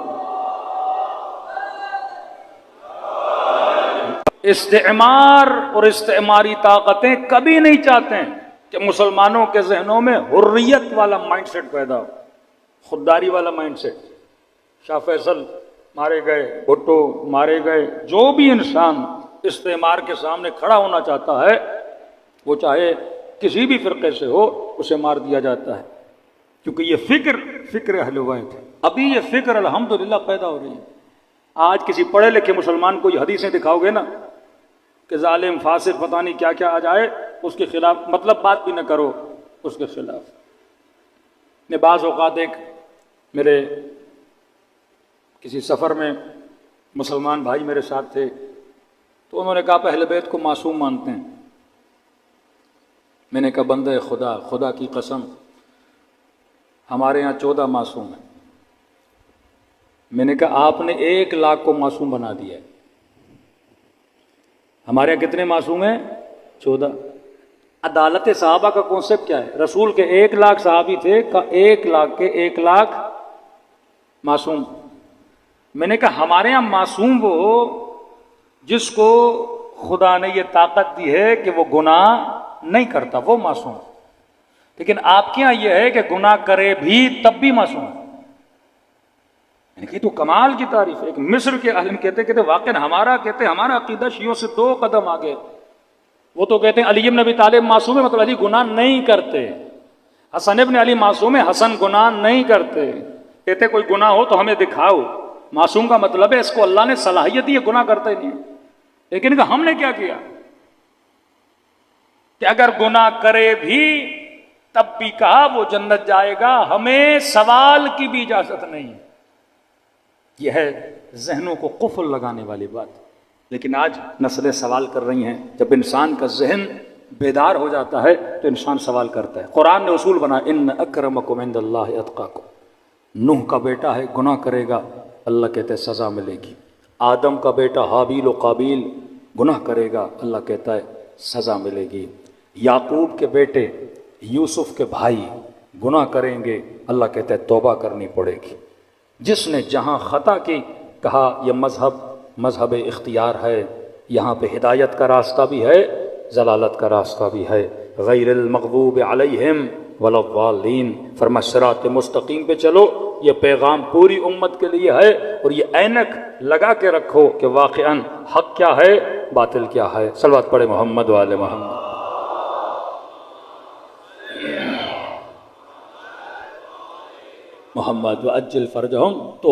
استعمار اور استعماری طاقتیں کبھی نہیں چاہتے ہیں کہ مسلمانوں کے ذہنوں میں حریت والا مائنڈ سیٹ پیدا ہو، خودداری والا مائنڈ سیٹ۔ شاہ فیصل مارے گئے، بھٹو مارے گئے، جو بھی انسان استعمار کے سامنے کھڑا ہونا چاہتا ہے وہ چاہے کسی بھی فرقے سے ہو اسے مار دیا جاتا ہے، کیونکہ یہ فکر اہل بیت ہے۔ ابھی یہ فکر الحمدللہ پیدا ہو رہی ہے۔ آج کسی پڑھے لکھے مسلمان کو یہ حدیثیں دکھاؤ گے نا کہ ظالم فاسق پتہ نہیں کیا کیا آ جائے، اس کے خلاف مطلب بات بھی نہ کرو اس کے خلاف۔ میں بعض اوقات ایک میرے کسی سفر میں مسلمان بھائی میرے ساتھ تھے، تو انہوں نے کہا اہل بیت کو معصوم مانتے ہیں۔ میں نے کہا بندہ خدا کی قسم ہمارے ہاں 14 معصوم ہیں۔ میں نے کہا آپ نے 1 لاکھ کو معصوم بنا دیا ہے، ہمارے یہاں کتنے معصوم ہیں؟ 14۔ عدالت صحابہ کا کانسیپٹ کیا ہے؟ رسول کے 1 لاکھ صحابی تھے، کا 1 لاکھ کے 1 لاکھ معصوم۔ میں نے کہا ہمارے یہاں معصوم وہ جس کو خدا نے یہ طاقت دی ہے کہ وہ گناہ نہیں کرتا، وہ معصوم۔ لیکن آپ کے یہاں یہ ہے کہ گناہ کرے بھی تب بھی معصوم ہے۔ تو کمال کی تعریف ہے۔ ایک مصر کے عالم کہتے واقعا ہمارا عقیدہ شیعوں سے 2 قدم آگے۔ وہ تو کہتے ہیں علی بن ابی طالب معصوم ہے، مطلب علی گناہ نہیں کرتے۔ حسن ابن علی معصوم ہے، حسن گناہ نہیں کرتے۔ کہتے کوئی گناہ ہو تو ہمیں دکھاؤ۔ معصوم کا مطلب ہے اس کو اللہ نے صلاحیت دی ہے، گناہ کرتے نہیں۔ لیکن ہم نے کیا کیا کہ اگر گناہ کرے بھی تب بھی کہا وہ جنت جائے گا، ہمیں سوال کی بھی اجازت نہیں۔ یہ ہے ذہنوں کو قفل لگانے والی بات۔ لیکن آج نسلیں سوال کر رہی ہیں۔ جب انسان کا ذہن بیدار ہو جاتا ہے تو انسان سوال کرتا ہے۔ قرآن نے اصول بنا ان اکرمکم عند اللہ اتقاکم۔ نوح کا بیٹا ہے، گناہ کرے گا، اللہ کہتے ہیں سزا ملے گی۔ آدم کا بیٹا حابیل و قابیل گناہ کرے گا، اللہ کہتا ہے سزا ملے گی۔ یعقوب کے بیٹے یوسف کے بھائی گناہ کریں گے، اللہ کہتا ہے توبہ کرنی پڑے گی۔ جس نے جہاں خطا کی کہا یہ مذہب اختیار ہے، یہاں پہ ہدایت کا راستہ بھی ہے، ضلالت کا راستہ بھی ہے۔ غیر المغضوب علیہم ولا الضالین، فرمایا صراط مستقیم پہ چلو۔ یہ پیغام پوری امت کے لیے ہے، اور یہ اینک لگا کے رکھو کہ واقعاً حق کیا ہے باطل کیا ہے۔ صلوات پڑھے محمد و آل محمد۔ محمد وعجل فرجہم، تو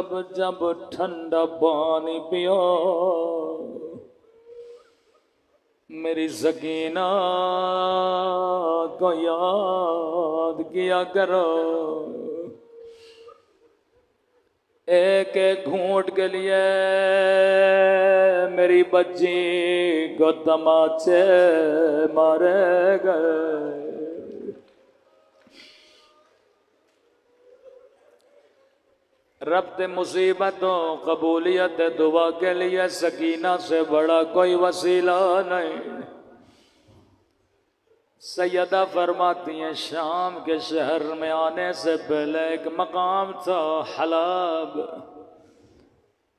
جب جب ٹھنڈا پانی پیو میری سکینہ کو یاد کیا کرو، ایک ایک گھونٹ کے لیے میری بچی کو تماچے مارے گئے۔ ربط مصیبتوں قبولیت دعا کے لیے سکینہ سے بڑا کوئی وسیلہ نہیں۔ سیدہ فرماتی ہیں شام کے شہر میں آنے سے پہلے ایک مقام تھا حلب،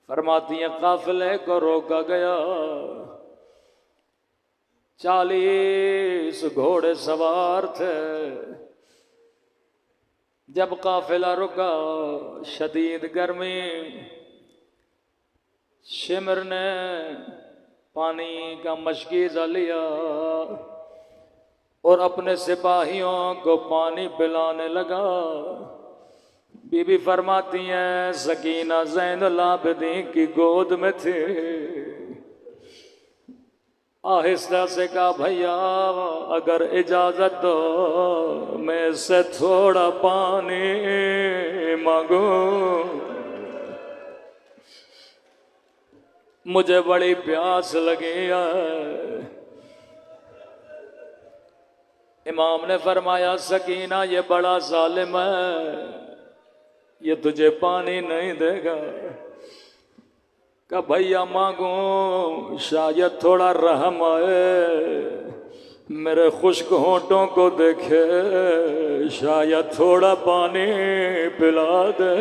فرماتی ہیں قافلے کو روکا گیا، 40 گھوڑے سوار تھے۔ جب قافلہ رکا شدید گرمی، شمر نے پانی کا مشکیزہ لیا اور اپنے سپاہیوں کو پانی پلانے لگا۔ بی بی فرماتی ہیں سکینہ زین العابدین کی گود میں تھی، آہستہ سے کہا بھیا اگر اجازت دو میں اس سے تھوڑا پانی مانگوں، مجھے بڑی پیاس لگی ہے۔ امام نے فرمایا سکینہ یہ بڑا ظالم ہے، یہ تجھے پانی نہیں دے گا۔ کہ بھیا مانگوں شاید تھوڑا رحم آئے، میرے خشک ہونٹوں کو دیکھے شاید تھوڑا پانی پلا دے۔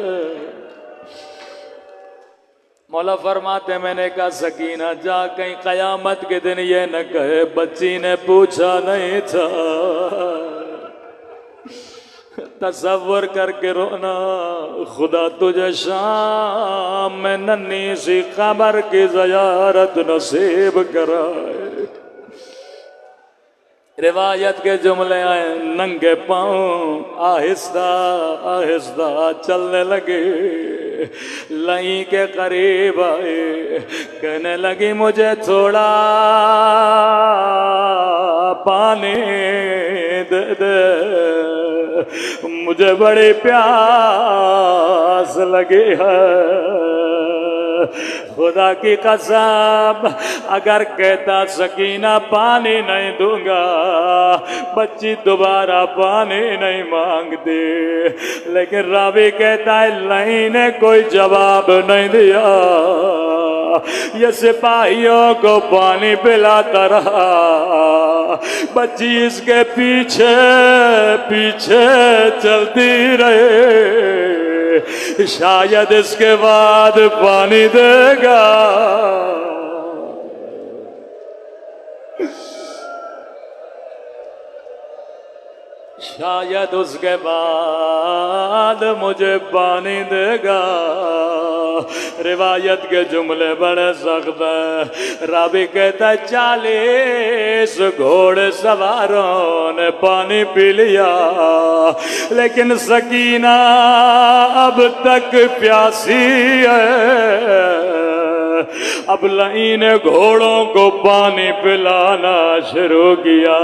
مولا فرماتے میں نے کہا سکینہ جا کہیں قیامت کے دن یہ نہ کہے بچی نے پوچھا نہیں تھا۔ تصور کر کے رونا، خدا تجھے شام میں ننھی سی قبر کی زیارت نصیب کرائے۔ روایت کے جملے آئے ننگے پاؤں آہستہ آہستہ چلنے لگے، لائیں کے قریب آئے، کہنے لگی مجھے تھوڑا پانی دے دے، مجھے بڑی پیاس لگی ہے۔ خدا کی قسم اگر کہتا سکینہ پانی نہیں دوں گا بچی دوبارہ پانی نہیں مانگتی، لیکن راوی کہتا ہے لائیں نے کوئی جواب نہیں دیا، یہ سپاہیوں کو پانی پلاتا رہا، بچی اس کے پیچھے پیچھے چلتی رہے، شاید اس کے بعد پانی دے گا۔ شاید اس کے بعد مجھے پانی دے گا۔ روایت کے جملے بڑے سخت ہیں، راوی کہتا ہے 40 گھوڑے سواروں نے پانی پی لیا، لیکن سکینہ اب تک پیاسی ہے۔ اب لئی نے گھوڑوں کو پانی پلانا شروع کیا،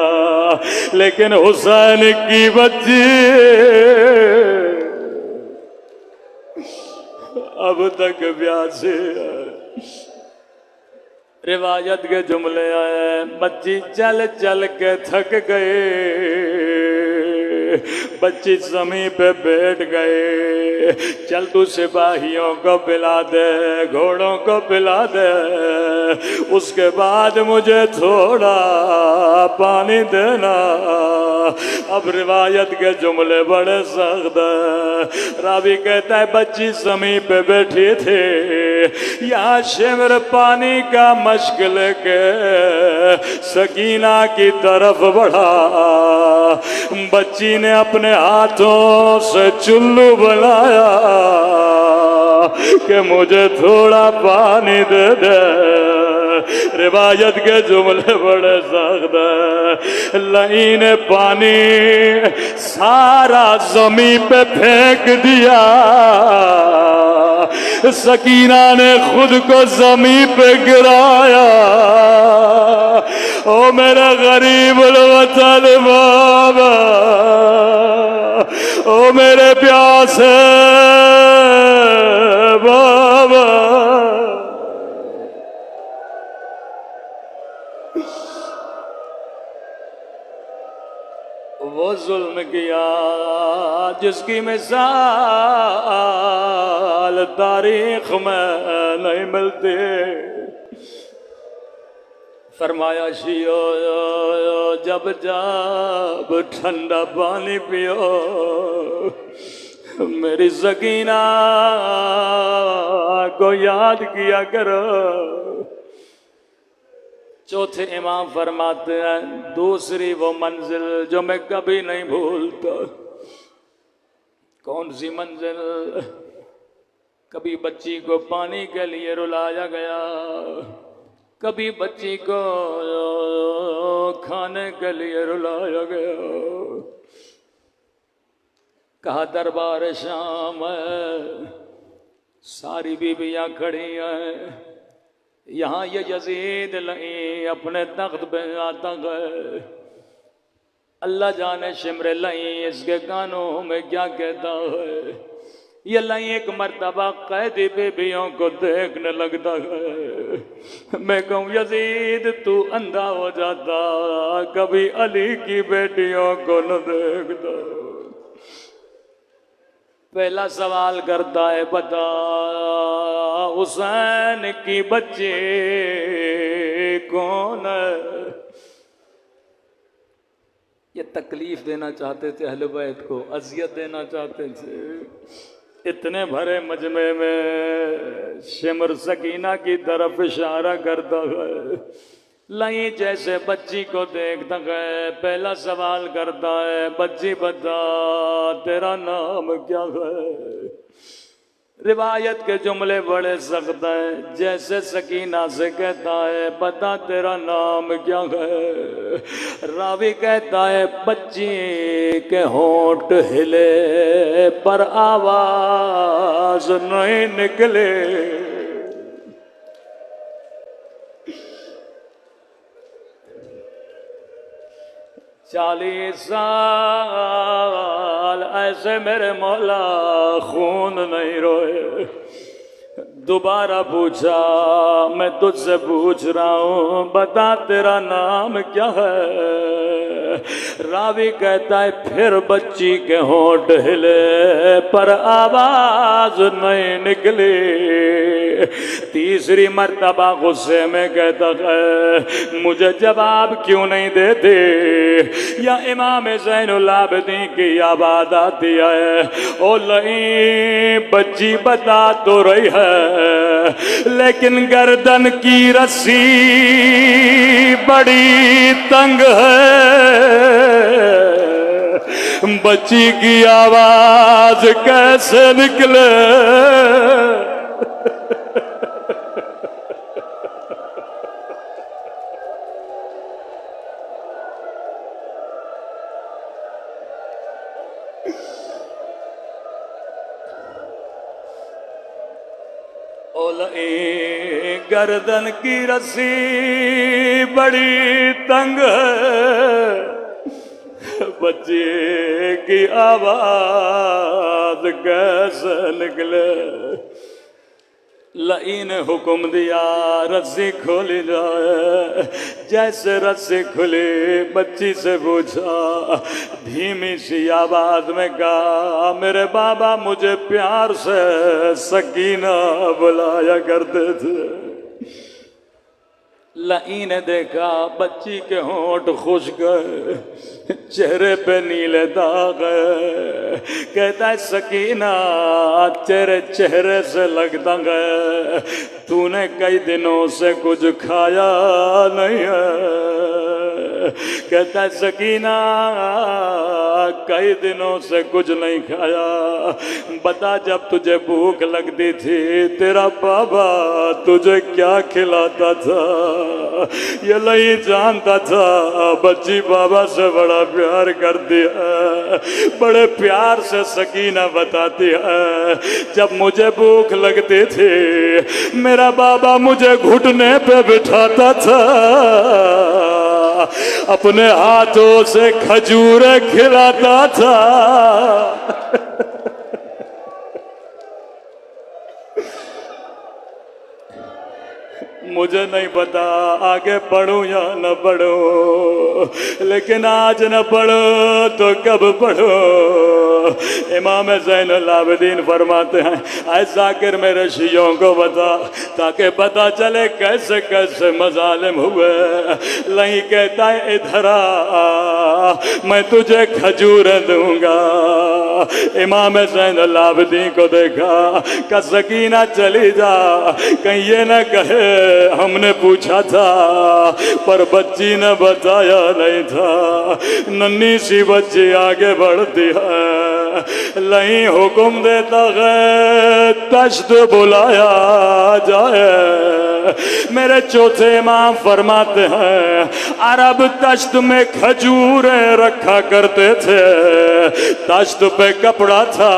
لیکن حسین کی بچی اب تک پیاسی ہے۔ روایت کے جملے آئے بچی چل چل کے تھک گئے، بچی زمین پہ بیٹھ گئے، چل تو سپاہیوں کو پلا دے، گھوڑوں کو پلا دے، اس کے بعد مجھے تھوڑا پانی دینا۔ اب روایت کے جملے بڑے سخت ہیں، راوی کہتا ہے بچی زمین پہ بیٹھی تھی، یہاں شمر پانی کا مشک لے کے سکینہ کی طرف بڑھا، بچی نے اپنے ہاتھوں سے چلو بنایا کہ مجھے تھوڑا پانی دے دے. روایت کے جملے بڑے سخت ہیں. لئی نے پانی سارا زمین پہ پھینک دیا. سکینہ نے خود کو زمین پہ گرایا. او میرا غریب الوطن بابا، او میرے پیاسے بابا. وہ ظلم کیا جس کی مثال تاریخ میں نہیں ملتی. فرمایا شیو جب جب ٹھنڈا پانی پیو میری سکینہ کو یاد کیا کرو. چوتھے امام فرماتے ہیں دوسری وہ منزل جو میں کبھی نہیں بھولتا. کون سی منزل؟ کبھی بچی کو پانی کے لیے رلایا گیا، کبھی بچی کو کھانے کے لیے رلایا گیا. کہا دربار شام ہے، ساری بیویاں کھڑی ہیں. یہاں یہ یزید لئی اپنے تخت پہ آتا ہے. اللہ جانے شمر لئی اس کے کانوں میں کیا کہتا ہے. یہ لئی ایک مرتبہ قیدی بیویوں کو دیکھنے لگتا ہے. میں کہوں یزید تو اندھا ہو جاتا کبھی علی کی بیٹیوں کو نہ دیکھتا. پہلا سوال کرتا ہے بتا حسین کی بچی کون ہے؟ یہ تکلیف دینا چاہتے تھے اہل بیت کو، اذیت دینا چاہتے تھے. اتنے بھرے مجمع میں شمر سکینہ کی طرف اشارہ کرتا ہے. لئی جیسے بچی کو دیکھتا ہے پہلا سوال کرتا ہے بچی بتا تیرا نام کیا ہے؟ روایت کے جملے بڑے سخت ہیں. جیسے سکینہ سے کہتا ہے بتا تیرا نام کیا ہے، راوی کہتا ہے بچی کے ہونٹ ہلے پر آواز نہیں نکلے. 40 سال ایسے میرے مولا خون نہیں روئے. دوبارہ پوچھا میں تجھ سے پوچھ رہا ہوں بتا تیرا نام کیا ہے؟ راوی کہتا ہے پھر بچی کے ہونٹ ہلے پر آواز نہیں نکلی. تیسری مرتبہ غصے میں کہتا ہے مجھے جواب کیوں نہیں دیتے؟ یا امام زین العابدین کی آواز آتی ہے او لئی بچی بتا تو رہی ہے لیکن گردن کی رسی بڑی تنگ ہے. بچی کی آواز کیسے نکلے؟ گردن کی رسی بڑی تنگ ہے، بچے کی آواز کیسے نکلے؟ لئی نے حکم دیا رسی کھولی جائے. جیسے رسی کھلی بچی سے پوچھا دھیمی سی آواز میں کہا میرے بابا مجھے پیار سے سکینہ بلایا کرتے تھے. لئی نے دیکھا بچی کے ہونٹ خشک گئے، چہرے پہ نیلے داغ ہے. کہتا ہے سکینہ تیرے چہرے سے لگتا ہے تو نے کئی دنوں سے کچھ کھایا نہیں ہے. کہتا ہے سکینہ کئی دنوں سے کچھ نہیں کھایا، بتا جب تجھے بھوک لگتی تھی تیرا بابا تجھے کیا کھلاتا تھا؟ یہ نہیں جانتا تھا بچی بابا سے بڑا پیار کرتی ہے۔ بڑے پیار سے سکینہ بتاتی ہے جب مجھے بھوک لگتی تھی میرا بابا مجھے گھٹنے پہ بٹھاتا تھا، اپنے ہاتھوں سے کھجوریں کھلاتا تھا۔ مجھے نہیں پتا آگے پڑھوں یا نہ پڑھوں، لیکن آج نہ پڑھوں تو کب پڑھوں؟ امام زین العابدین فرماتے ہیں اے ذاکر میرے شیعوں کو بتا تاکہ پتا چلے کیسے کیسے مظالم ہوئے۔ نہیں کہتا ہے ادھر آ میں تجھے کھجوریں دوں گا۔ امام زین العابدین کو دیکھا کہ سکینہ چلی جا کہیں یہ نہ کہے ہم نے پوچھا تھا پر بچی نے بتایا نہیں تھا۔ ننھی سی بچی آگے بڑھتی ہے، نہیں حکم دیتا ہے تشت بلایا جائے۔ میرے چوتھے امام فرماتے ہیں عرب تشت میں کھجوریں رکھا کرتے تھے، تشت پہ کپڑا تھا،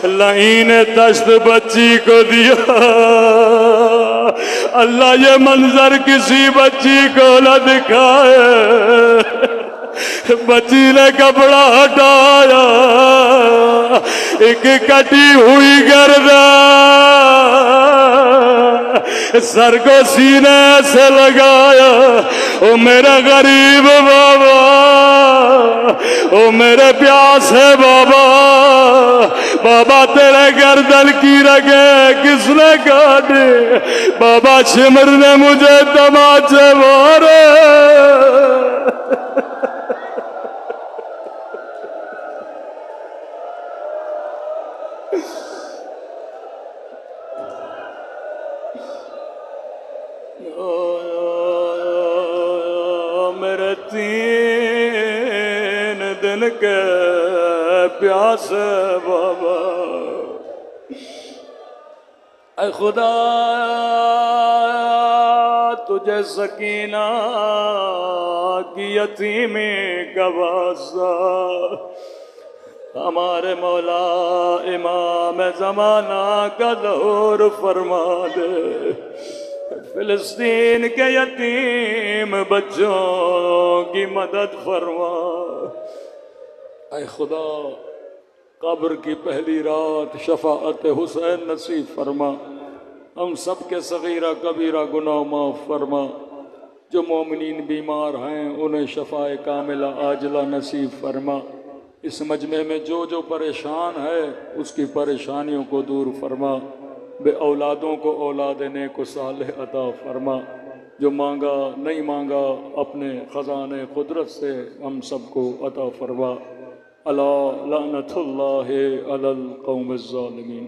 لئی نے تشت بچی کو دیا۔ اللہ یہ منظر کسی بچی کو نہ دکھائے۔ بچی نے کپڑا ہٹایا، ایک کٹی ہوئی گردن سر کو سینے سے لگایا۔ او میرا غریب بابا، او میرے پیاسے بابا، بابا تیرے گردن کی رگیں کس نے کاٹی؟ بابا شمر نے مجھے تماچے مارے۔ میرے 3 دن کے پیاسے بابا، اے خدا تجھے سکینہ کی یتیمی کا واسطہ ہمارے مولا امام زمانہ کا ظہور فرما دے۔ فلسطین کے یتیم بچوں کی مدد فرما۔ اے خدا قبر کی پہلی رات شفاعت حسین نصیب فرما، ہم سب کے صغیرہ کبیرہ گناہ معاف فرما، جو مومنین بیمار ہیں انہیں شفاء کاملہ عاجلہ نصیب فرما، اس مجمع میں جو پریشان ہے اس کی پریشانیوں کو دور فرما، بے اولادوں کو اولاد نیک و صالح عطا فرما، جو مانگا نہیں مانگا اپنے خزانے قدرت سے ہم سب کو عطا فرما۔ الا لعنت اللہ علی القوم الظالمین۔